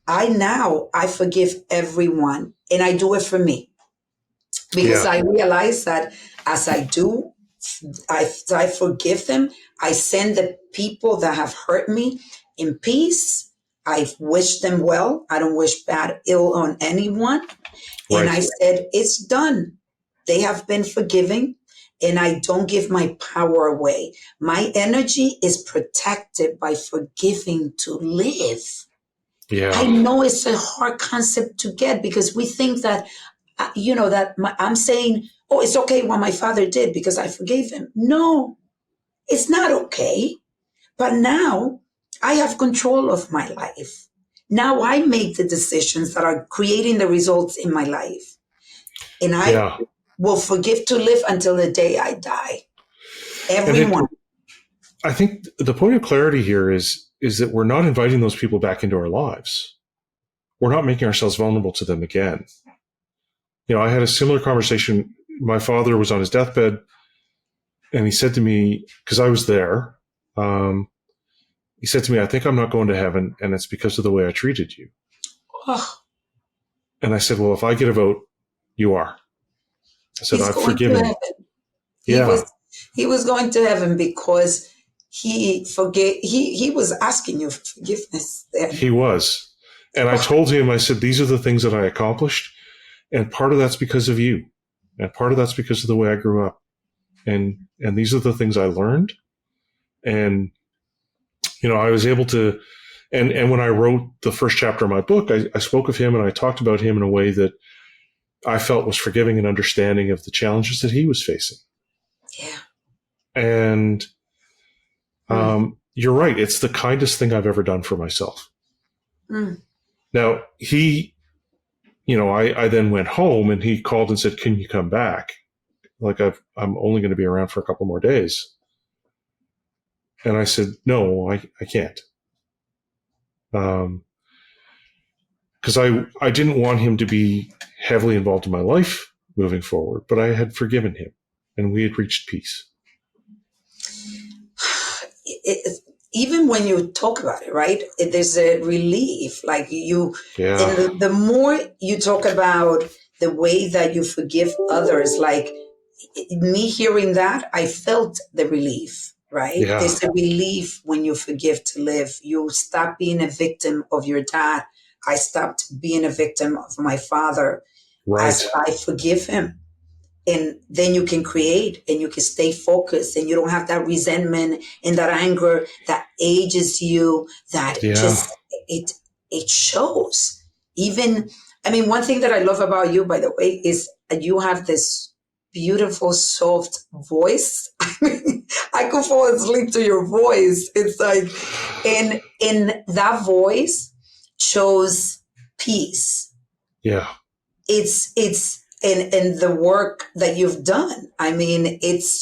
I forgive everyone, and I do it for me, because I realize that as I do, I forgive them. I send the people that have hurt me in peace. I wish them well. I don't wish ill on anyone. And I said, it's done. They have been forgiven, and I don't give my power away. My energy is protected by forgiving to live. Yeah. I know it's a hard concept to get, because we think that, I'm saying, oh, it's okay what my father did because I forgave him. No, it's not okay. But now I have control of my life. Now I make the decisions that are creating the results in my life. And I will forgive to live until the day I die. Everyone. I think the point of clarity here is that we're not inviting those people back into our lives. We're not making ourselves vulnerable to them again. I had a similar conversation. My father was on his deathbed, and he said to me, because I was there, he said to me, I think I'm not going to heaven, and it's because of the way I treated you. Oh. And I said, well, if I get a vote, you are. I said, I've forgiven you. He was going to heaven because he forgave. He was asking you for forgiveness then. He was. And I told him, I said, these are the things that I accomplished. And part of that's because of you. And part of that's because of the way I grew up. And these are the things I learned. And, I was able to, and when I wrote the first chapter of my book, I spoke of him and I talked about him in a way that I felt was forgiving and understanding of the challenges that he was facing. Yeah. And you're right. It's the kindest thing I've ever done for myself. Mm. Now, I then went home and he called and said, can you come back? Like I'm only going to be around for a couple more days. And I said, no, I can't. Because I didn't want him to be heavily involved in my life moving forward, but I had forgiven him. and we had reached peace. Even when you talk about it, right? There's a relief. Like you, Yeah. and the more you talk about the way that you forgive others, like me hearing that, I felt the relief, right? Yeah. There's a relief when you forgive to live. You stop being a victim of your dad. I stopped being a victim of my father as I forgive him. And then you can create and you can stay focused and you don't have that resentment and that anger that ages you, that just, it shows. Even, I mean, one thing that I love about you, by the way, is you have this beautiful, soft voice. I mean, I could fall asleep to your voice. It's like, and that voice shows peace. Yeah. It's, and the work that you've done. I mean,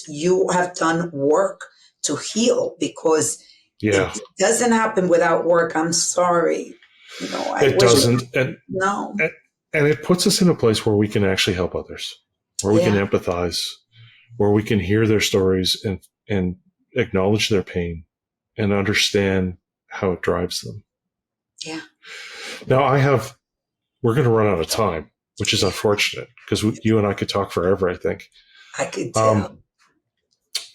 you have done work to heal because it doesn't happen without work. I'm sorry. It doesn't. No. And it puts us in a place where we can actually help others, where we can empathize, where we can hear their stories and acknowledge their pain and understand how it drives them. Yeah. Now we're going to run out of time, which is unfortunate because you and I could talk forever, I think. I could tell.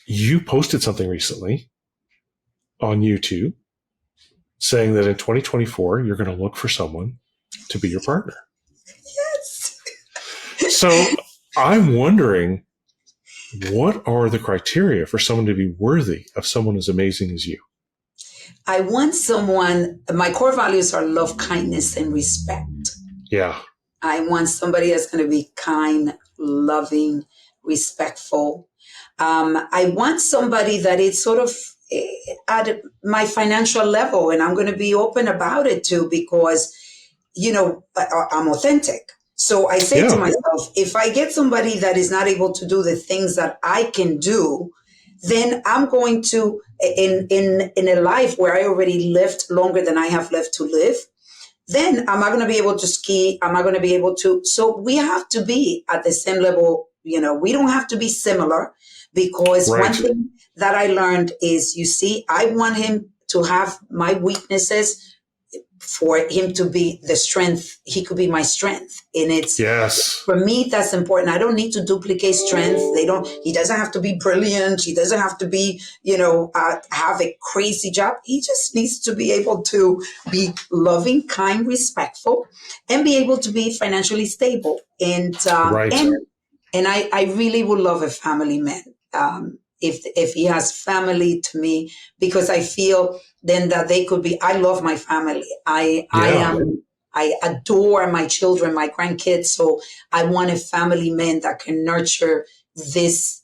You posted something recently on YouTube saying that in 2024, you're going to look for someone to be your partner. Yes. So I'm wondering, what are the criteria for someone to be worthy of someone as amazing as you? I want someone, my core values are love, kindness, and respect. Yeah. I want somebody that's going to be kind, loving, respectful. I want somebody that is sort of at my financial level, and I'm going to be open about it too, because, I'm authentic. So I say to myself, if I get somebody that is not able to do the things that I can do, then I'm going to, in a life where I already lived longer than I have left to live, then I'm not going to be able to ski. I'm not going to be able to. So we have to be at the same level. We don't have to be similar, because one thing that I learned is, I want him to have my weaknesses for him to be the strength. He could be my strength. And for me, that's important. I don't need to duplicate strength. He doesn't have to be brilliant. He doesn't have to be, have a crazy job. He just needs to be able to be loving, kind, respectful, and be able to be financially stable. And, and I really would love a family man. If he has family, to me, because I feel then that they could be, I love my family. I adore my children, my grandkids. So I want a family man that can nurture this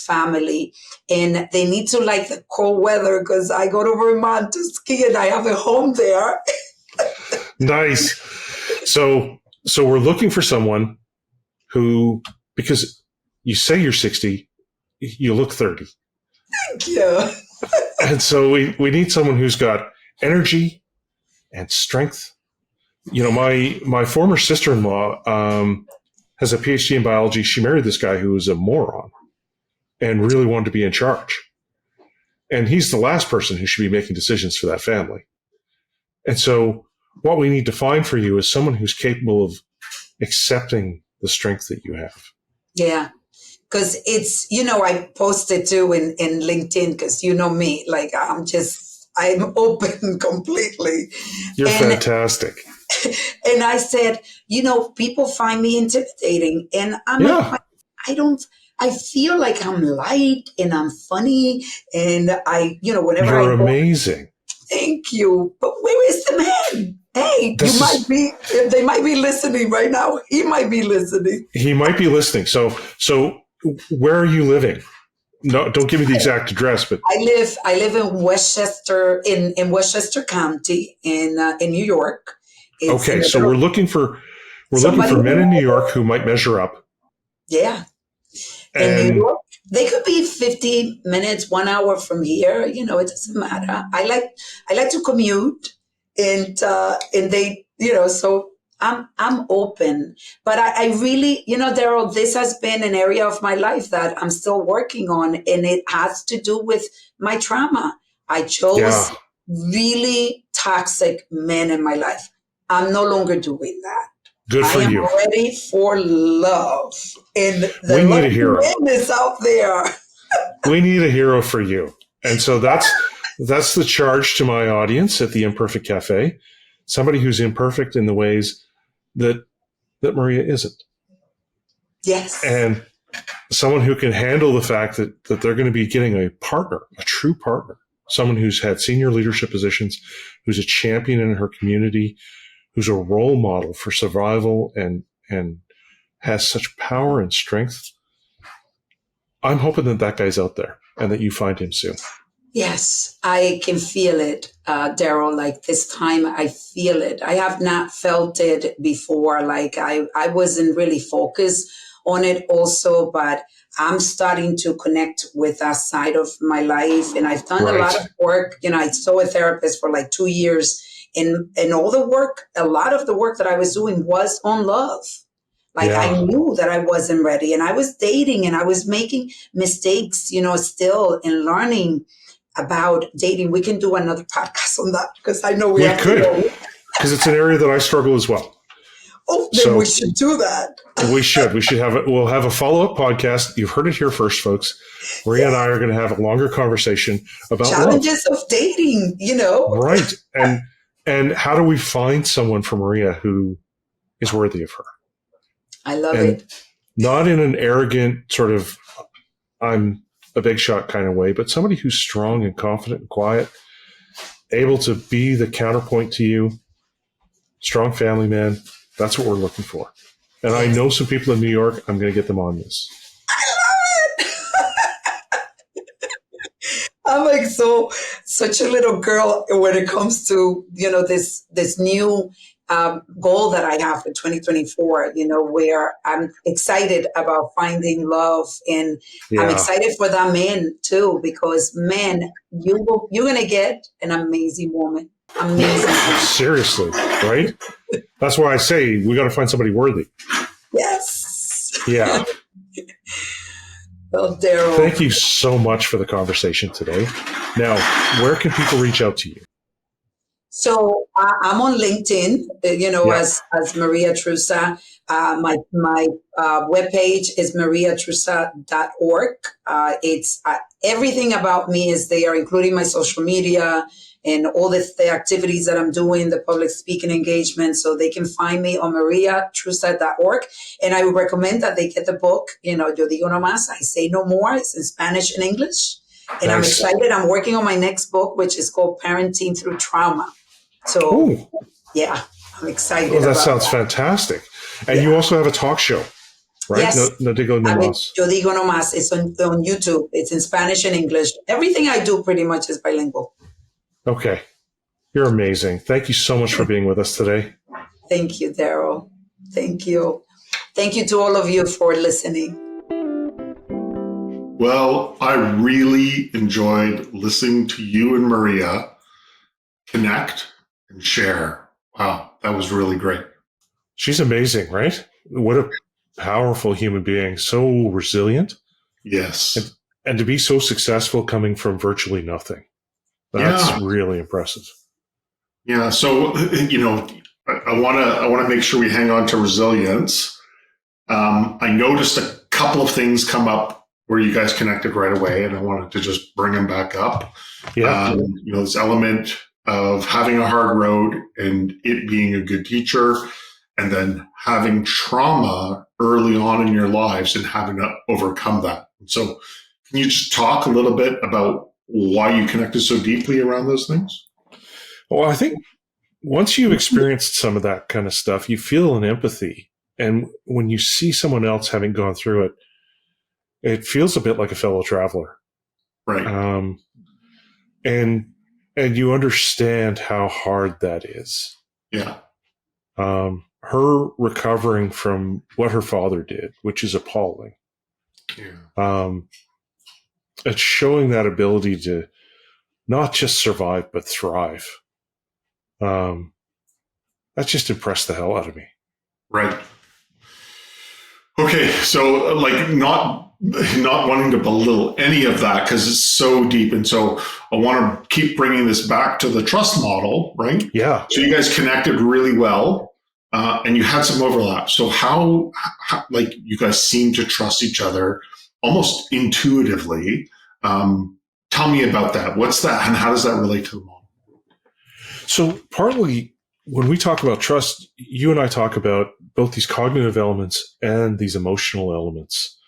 family. And they need to like the cold weather, because I go to Vermont to ski and I have a home there. Nice. So we're looking for someone who, because you say you're 60, you look 30. Thank you. And so we need someone who's got energy and strength. My former sister-in-law has a PhD in biology. She married this guy who was a moron and really wanted to be in charge. And he's the last person who should be making decisions for that family. And so what we need to find for you is someone who's capable of accepting the strength that you have. Yeah. Because it's, I posted too in LinkedIn, because me, like I'm open completely. You're fantastic. And I said, people find me intimidating, and I'm like, I feel like I'm light and I'm funny, and whenever you're amazing. Thank you. But where is the man? Hey, they might be listening right now. He might be listening. He might be listening. So where are you living? No, don't give me the exact address, but I live in Westchester, in Westchester County in New York. Okay, so we're looking for men in New York who might measure up. Yeah. In New York, they could be 50 minutes, 1 hour from here. It doesn't matter. I like to commute, and they, so I'm open, but I really, Daryl, this has been an area of my life that I'm still working on, and it has to do with my trauma. I chose Yeah. really toxic men in my life. I'm no longer doing that. Good I for am you. ready for love, and the We need love a hero. is out there. We need a hero for you. And so that's the charge to my audience at the Imperfect Cafe. Somebody who's imperfect in the ways that Maria isn't. Yes. And someone who can handle the fact that they're going to be getting a partner, a true partner, someone who's had senior leadership positions, who's a champion in her community, who's a role model for survival and has such power and strength. I'm hoping that guy's out there and that you find him soon. Yes, I can feel it, Daryl. Like this time I feel it. I have not felt it before. Like I wasn't really focused on it also, but I'm starting to connect with that side of my life. And I've done a lot of work. I saw a therapist for like 2 years, and all the work, a lot of the work that I was doing was on love. Like I knew that I wasn't ready, and I was dating and I was making mistakes, still in learning about dating. We can do another podcast on that because I know we have could, to go. Because it's an area that I struggle as well. Oh, then we should do that. We should have it. We'll have a follow-up podcast. You've heard it here first, folks. Maria and I are going to have a longer conversation about challenges love. Of dating, Right. And how do we find someone for Maria who is worthy of her? I love it. Not in an arrogant sort of I'm a big shot kind of way, but somebody who's strong and confident and quiet, able to be the counterpoint to you, strong family man. That's what we're looking for. And I know some people in New York. I'm going to get them on this. I love it. I'm like such a little girl when it comes to, this new goal that I have for 2024, where I'm excited about finding love, and I'm excited for that man too, because man, you're going to get an amazing woman. Amazing. Seriously, right? That's why I say we got to find somebody worthy. Yes. Yeah. Well, Daryl, thank you so much for the conversation today. Now, where can people reach out to you? So I'm on LinkedIn, as Maria Trusa. My webpage is mariatrusa.org. It's everything about me is there, including my social media and all the activities that I'm doing, the public speaking engagement. So they can find me on mariatrusa.org. And I would recommend that they get the book, Yo Digo No Más, I Say No More. It's in Spanish and English. And nice. I'm excited. I'm working on my next book, which is called Parenting Through Trauma. So, yeah, I'm excited. Well, that sounds fantastic. And you also have a talk show, right? Yes. No Digo No Más. Yo Digo No Más. It's on YouTube. It's in Spanish and English. Everything I do pretty much is bilingual. Okay. You're amazing. Thank you so much for being with us today. Thank you, Daryl. Thank you. Thank you to all of you for listening. Well, I really enjoyed listening to you and Maria connect and share. Wow, that was really great. She's amazing, right? What a powerful human being. So resilient. Yes. And to be so successful coming from virtually nothing. That's really impressive. Yeah. So, I want to make sure we hang on to resilience. I noticed a couple of things come up where you guys connected right away, and I wanted to just bring them back up. Yeah. This element of having a hard road and it being a good teacher, and then having trauma early on in your lives and having to overcome that. So can you just talk a little bit about why you connected so deeply around those things? Well, I think once you've experienced some of that kind of stuff, you feel an empathy. And when you see someone else having gone through it, it feels a bit like a fellow traveler. Right. And you understand how hard that is. Yeah. Her recovering from what her father did, which is appalling. Yeah. It's showing that ability to not just survive, but thrive. That just impressed the hell out of me. Right. Okay. So like not wanting to belittle any of that because it's so deep. And so I want to keep bringing this back to the trust model, right? Yeah. So you guys connected really well and you had some overlap. So how, like you guys seem to trust each other almost intuitively. Tell me about that. What's that and how does that relate to the model? So partly when we talk about trust, you and I talk about both these cognitive elements and these emotional elements.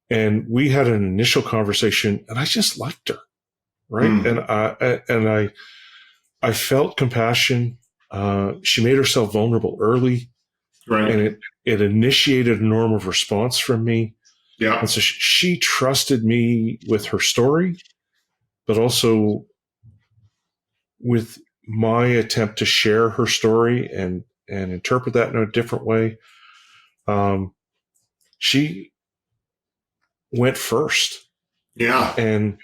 And we had an initial conversation and I just liked her. Right. And I felt compassion. She made herself vulnerable early. Right. And it initiated a norm of response from me. Yeah. And so she trusted me with her story, but also with my attempt to share her story and interpret that in a different way. She went first. Yeah. And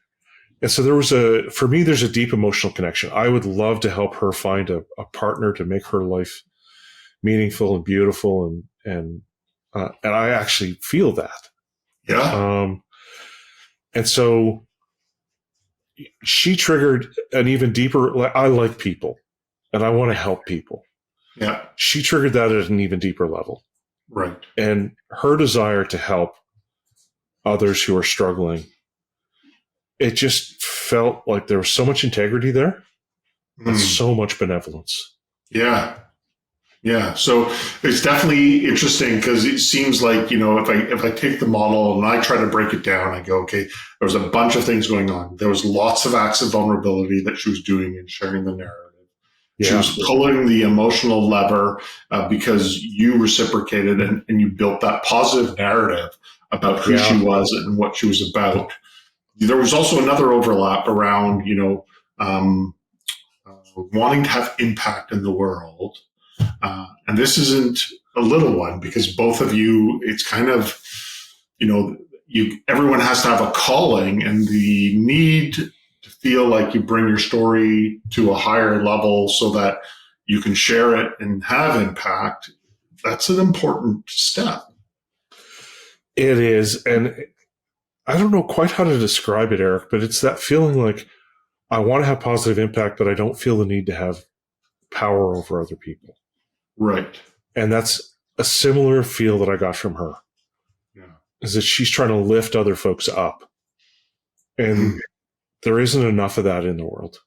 so for me, there's a deep emotional connection. I would love to help her find a partner to make her life meaningful and beautiful. And I actually feel that. Yeah. And so she triggered an even deeper, I like people and I want to help people. Yeah. She triggered that at an even deeper level. Right. And her desire to help others who are struggling, it just felt like there was so much integrity there and so much benevolence. Yeah. Yeah. So it's definitely interesting because it seems like, if I take the model and I try to break it down, I go, okay, there was a bunch of things going on. There was lots of acts of vulnerability that she was doing and sharing the narrative. Yeah. She was pulling the emotional lever because you reciprocated and you built that positive narrative about who she was and what she was about. There was also another overlap around, wanting to have impact in the world. And this isn't a little one because both of you, it's kind of, everyone has to have a calling and the need to feel like you bring your story to a higher level so that you can share it and have impact. That's an important step. It is. And I don't know quite how to describe it, Eric, but it's that feeling like I want to have positive impact, but I don't feel the need to have power over other people. Right. And that's a similar feel that I got from her. Yeah. Is that she's trying to lift other folks up. And there isn't enough of that in the world.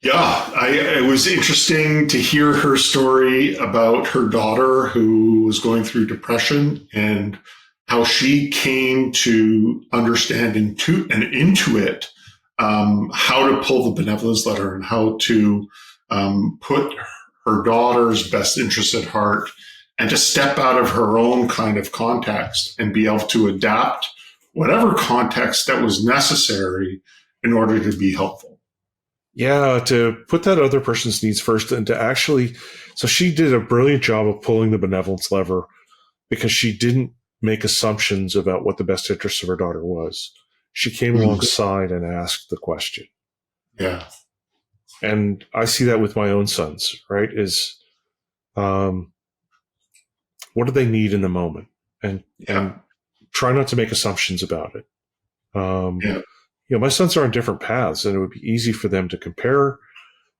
Yeah, it was interesting to hear her story about her daughter who was going through depression and how she came to understand and intuit how to pull the benevolence letter and how to put her daughter's best interest at heart and to step out of her own kind of context and be able to adapt whatever context that was necessary in order to be helpful. Yeah, to put that other person's needs first and to actually, so she did a brilliant job of pulling the benevolence lever because she didn't make assumptions about what the best interest of her daughter was. She came alongside and asked the question. Yeah. And I see that with my own sons, right? Is what do they need in the moment? And try not to make assumptions about it. My sons are on different paths and it would be easy for them to compare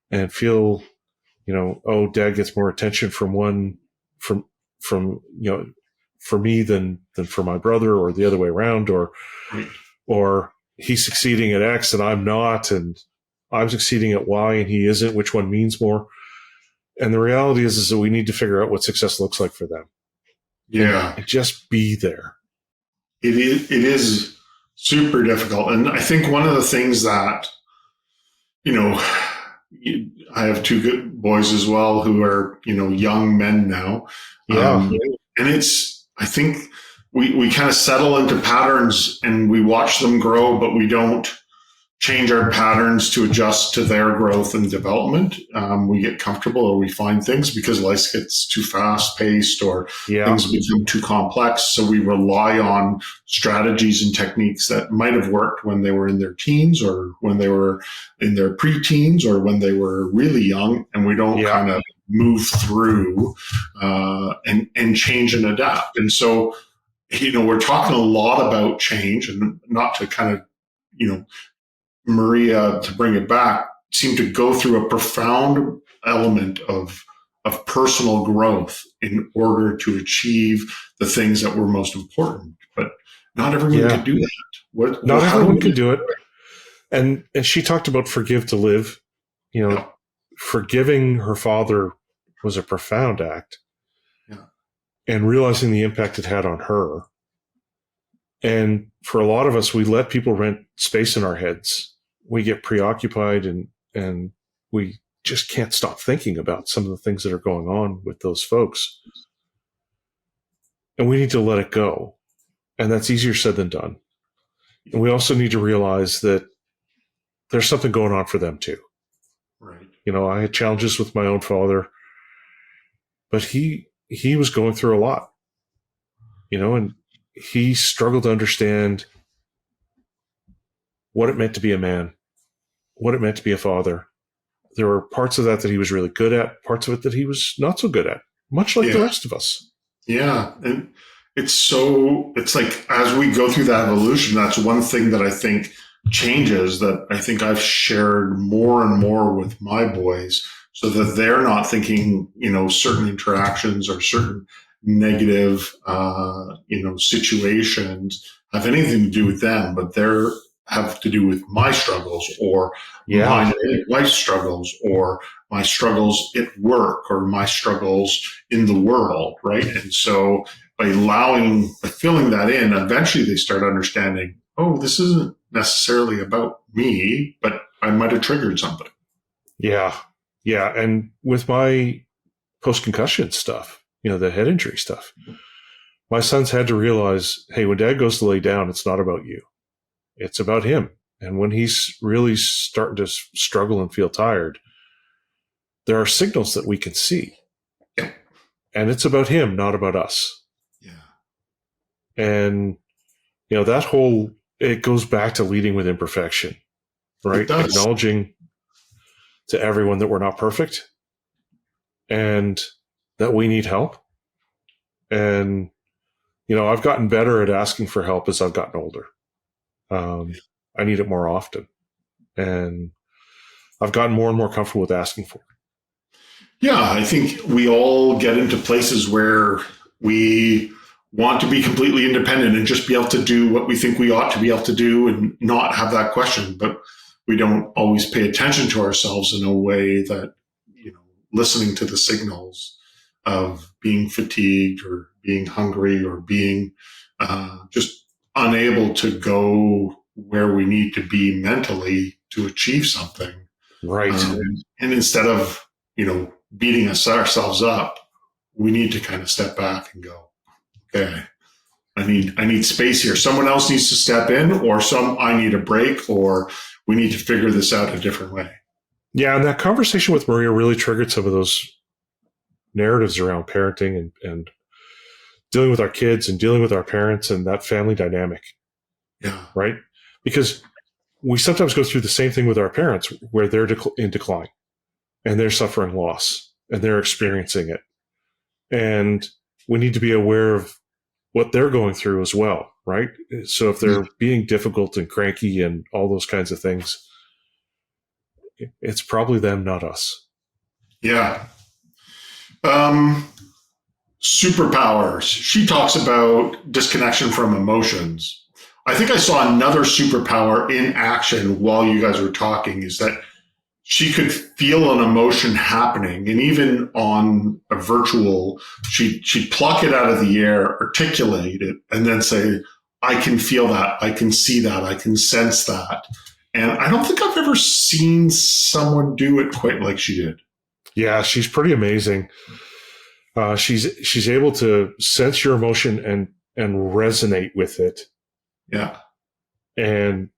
and feel, oh, dad gets more attention from for me than for my brother or the other way around, or he's succeeding at X and I'm not, and I'm succeeding at Y and he isn't, which one means more? And the reality is that we need to figure out what success looks like for them. Yeah. And just be there. It is super difficult. And I think one of the things that, I have two good boys as well who are, young men now. Yeah. And I think we kind of settle into patterns and we watch them grow, but we don't change our patterns to adjust to their growth and development. We get comfortable or we find things because life gets too fast paced or things become too complex. So we rely on strategies and techniques that might have worked when they were in their teens or when they were in their preteens or when they were really young. And we don't kind of move through and change and adapt. And so, we're talking a lot about change, and not to kind of, Maria, to bring it back, seemed to go through a profound element of personal growth in order to achieve the things that were most important. But not everyone could do that. Not everyone could do it. And she talked about forgive to live. Forgiving her father was a profound act. Yeah. And realizing the impact it had on her. And for a lot of us, we let people rent space in our heads. We get preoccupied and we just can't stop thinking about some of the things that are going on with those folks. And we need to let it go. And that's easier said than done. And we also need to realize that there's something going on for them too. Right. I had challenges with my own father, but he was going through a lot, and he struggled to understand what it meant to be a man, what it meant to be a father. There were parts of that he was really good at, parts of it that he was not so good at, much like the rest of us. Yeah. And it's like, as we go through that evolution, that's one thing that I think changes, that I think I've shared more and more with my boys, so that they're not thinking, certain interactions or certain negative, situations have anything to do with them, but they're have to do with my struggles, or my wife's struggles, or my struggles at work, or my struggles in the world, right? And so by filling that in, eventually they start understanding, oh, this isn't necessarily about me, but I might have triggered something. Yeah. Yeah. And with my post-concussion stuff, the head injury stuff, my sons had to realize, hey, when dad goes to lay down, it's not about you. It's about him. And when he's really starting to struggle and feel tired, there are signals that we can see. Yeah. And it's about him, not about us. Yeah. And, that whole, it goes back to leading with imperfection, right? Acknowledging to everyone that we're not perfect and that we need help. And, I've gotten better at asking for help as I've gotten older. I need it more often. And I've gotten more and more comfortable with asking for it. Yeah, I think we all get into places where we want to be completely independent and just be able to do what we think we ought to be able to do and not have that question. But we don't always pay attention to ourselves in a way that, listening to the signals of being fatigued or being hungry or being just unable to go where we need to be mentally to achieve something. Right. And instead of, beating ourselves up, we need to kind of step back and go, okay, I need space here. Someone else needs to step in, or I need a break, or we need to figure this out a different way. Yeah. And that conversation with Maria really triggered some of those narratives around parenting and dealing with our kids and dealing with our parents and that family dynamic. Yeah. Right. Because we sometimes go through the same thing with our parents, where they're in decline and they're suffering loss and they're experiencing it. And we need to be aware of what they're going through as well. Right. So if they're being difficult and cranky and all those kinds of things, it's probably them, not us. Yeah. Superpowers. She talks about disconnection from emotions. I think I saw another superpower in action while you guys were talking, is that she could feel an emotion happening. And even on a virtual, she'd pluck it out of the air, articulate it, and then say, I can feel that. I can see that. I can sense that. And I don't think I've ever seen someone do it quite like she did. Yeah, she's pretty amazing. She's able to sense your emotion and resonate with it. Yeah. And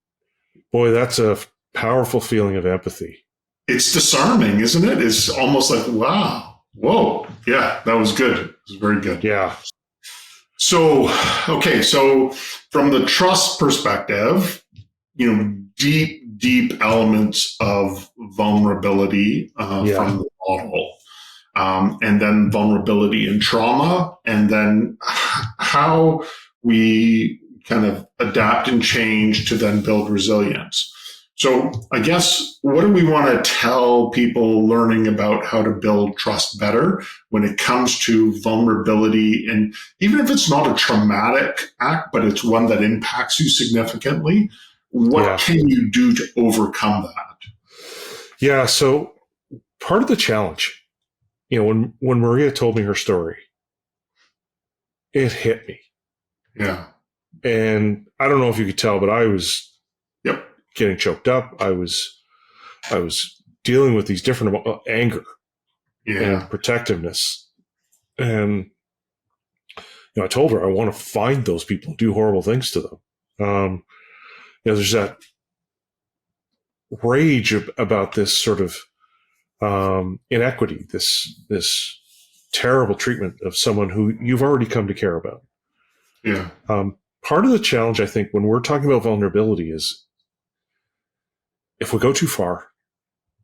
boy, that's a powerful feeling of empathy. It's disarming, isn't it? It's almost like, wow, whoa. Yeah, that was good. It was very good. Yeah. So, okay. So from the trust perspective, deep elements of vulnerability from the model. and then vulnerability and trauma, and then how we kind of adapt and change to then build resilience. So I guess, what do we want to tell people learning about how to build trust better when it comes to vulnerability? And even if it's not a traumatic act, but it's one that impacts you significantly, what can you do to overcome that? Yeah. So part of the challenge, when Maria told me her story, it hit me. Yeah. And I don't know if you could tell, but I was getting choked up. I was dealing with these different anger and protectiveness. And I told her I want to find those people and do horrible things to them. There's that rage about this sort of inequity, this terrible treatment of someone who you've already come to care about. Yeah. Part of the challenge, I think, when we're talking about vulnerability is, if we go too far,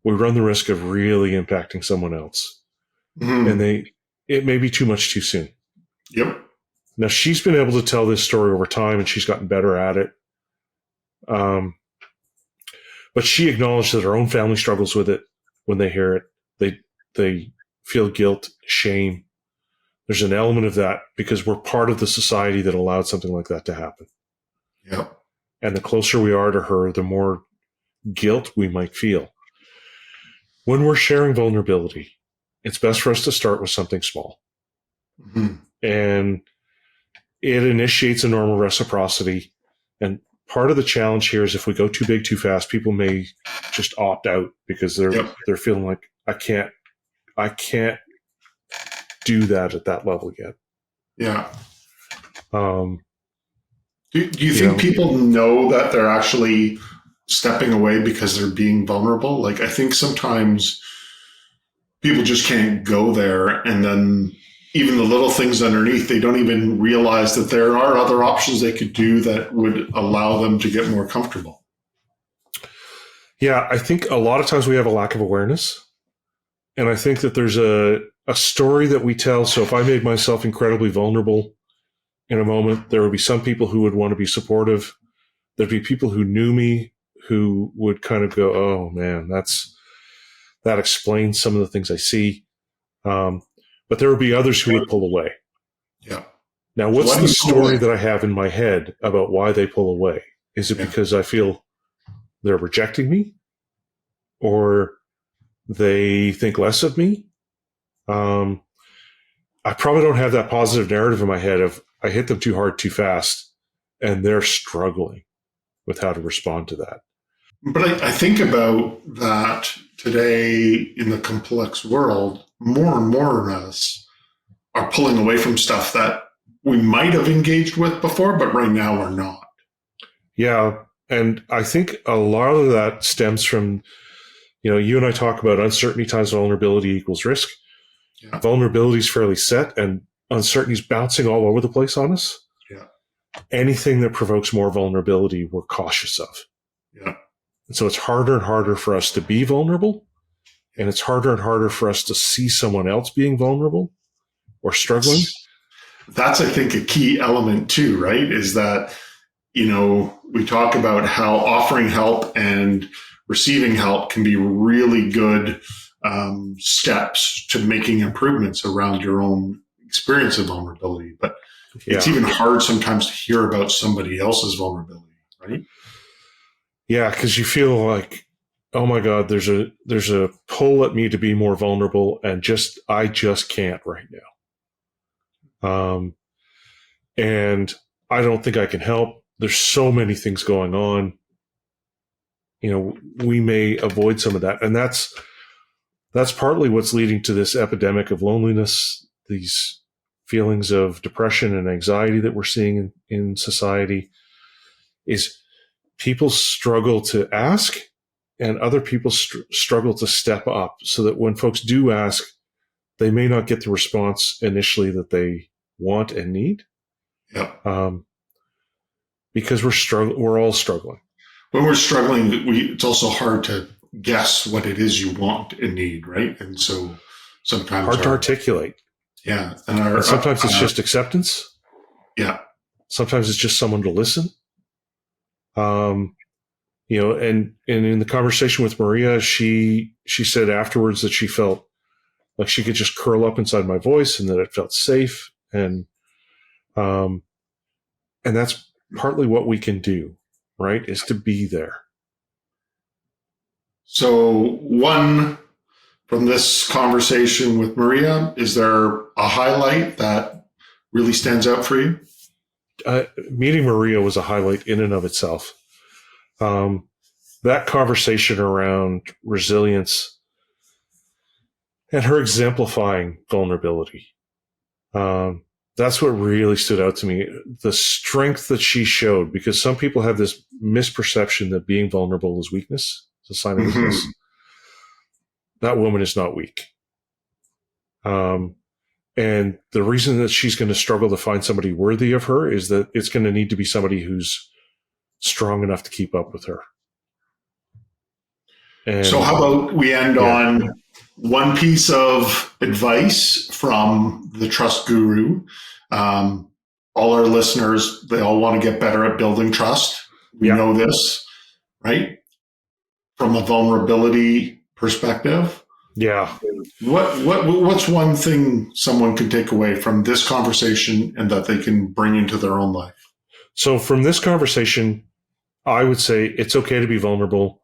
we run the risk of really impacting someone else. And it may be too much too soon. Yep. Now, she's been able to tell this story over time, and she's gotten better at it. But she acknowledged that her own family struggles with it. When they hear it, they feel guilt, shame. There's an element of that because we're part of the society that allowed something like that to happen. Yep. And the closer we are to her, the more guilt we might feel. When we're sharing vulnerability, it's best for us to start with something small. And it initiates a normal reciprocity. And part of the challenge here is, if we go too big too fast, people may just opt out because they're feeling like, I can't do that at that level yet. Yeah. Do you think people know that they're actually stepping away because they're being vulnerable? Like, I think sometimes people just can't go there, and then even the little things underneath, they don't even realize that there are other options they could do that would allow them to get more comfortable. Yeah, I think a lot of times we have a lack of awareness. And I think that there's a story that we tell. So if I made myself incredibly vulnerable in a moment, there would be some people who would want to be supportive. There'd be people who knew me who would kind of go, oh man, that explains some of the things I see. But there would be others who would pull away. Yeah. Now, what's the story that I have in my head about why they pull away? Is it because I feel they're rejecting me, or they think less of me? I probably don't have that positive narrative in my head of, I hit them too hard too fast and they're struggling with how to respond to that. But I think about that today in the complex world, more and more of us are pulling away from stuff that we might have engaged with before, but right now we're not. Yeah. And I think a lot of that stems from, you and I talk about uncertainty times vulnerability equals risk. Yeah. Vulnerability is fairly set, and uncertainty is bouncing all over the place on us. Yeah. Anything that provokes more vulnerability, we're cautious of. Yeah. And so it's harder and harder for us to be vulnerable, and it's harder and harder for us to see someone else being vulnerable or struggling. That's, I think, a key element too, right? Is that, we talk about how offering help and receiving help can be really good steps to making improvements around your own experience of vulnerability. But it's even hard sometimes to hear about somebody else's vulnerability, right? Yeah, because you feel like, oh my God, there's a pull at me to be more vulnerable, and I just can't right now. And I don't think I can help. There's so many things going on. We may avoid some of that. And that's partly what's leading to this epidemic of loneliness, these feelings of depression and anxiety that we're seeing in society, is people struggle to ask, and other people struggle to step up, so that when folks do ask, they may not get the response initially that they want and need. Yeah. Because we're all struggling. When we're struggling, it's also hard to guess what it is you want and need, right? And so sometimes hard to articulate. Yeah. And sometimes it's just acceptance. Yeah. Sometimes it's just someone to listen. And in the conversation with Maria, she said afterwards that she felt like she could just curl up inside my voice and that it felt safe. And that's partly what we can do, right? Is to be there. So one from this conversation with Maria, is there a highlight that really stands out for you? Meeting Maria was a highlight in and of itself. That conversation around resilience and her exemplifying vulnerability. That's what really stood out to me. The strength that she showed, because some people have this misperception that being vulnerable is weakness. It's a sign of weakness. That woman is not weak. And the reason that she's going to struggle to find somebody worthy of her is that it's going to need to be somebody who's strong enough to keep up with her. And, so how about we end on one piece of advice from the trust guru. All our listeners, they all want to get better at building trust. We know this, right? From a vulnerability perspective. Yeah. What's one thing someone could take away from this conversation and that they can bring into their own life? So from this conversation, I would say it's okay to be vulnerable.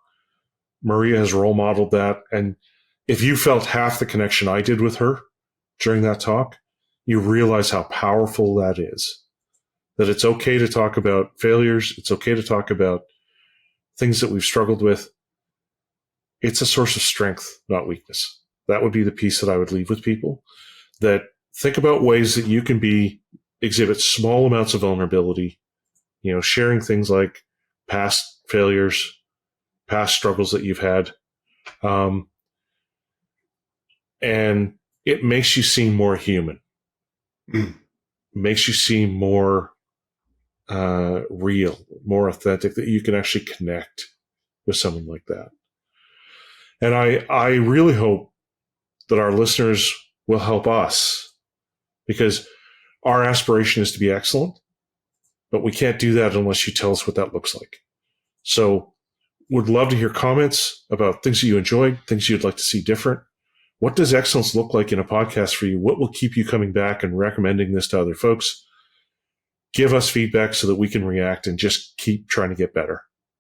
Maria has role modeled that. And if you felt half the connection I did with her during that talk, you realize how powerful that is. That it's okay to talk about failures. It's okay to talk about things that we've struggled with. It's a source of strength, not weakness. That would be the piece that I would leave with people. That think about ways that you can exhibit small amounts of vulnerability, sharing things like past failures, past struggles that you've had. And it makes you seem more human. Makes you seem more real, more authentic, that you can actually connect with someone like that. And I really hope that our listeners will help us, because our aspiration is to be excellent, but we can't do that unless you tell us what that looks like. So would love to hear comments about things that you enjoyed, things you'd like to see different. What does excellence look like in a podcast for you? What will keep you coming back and recommending this to other folks? Give us feedback so that we can react and just keep trying to get better.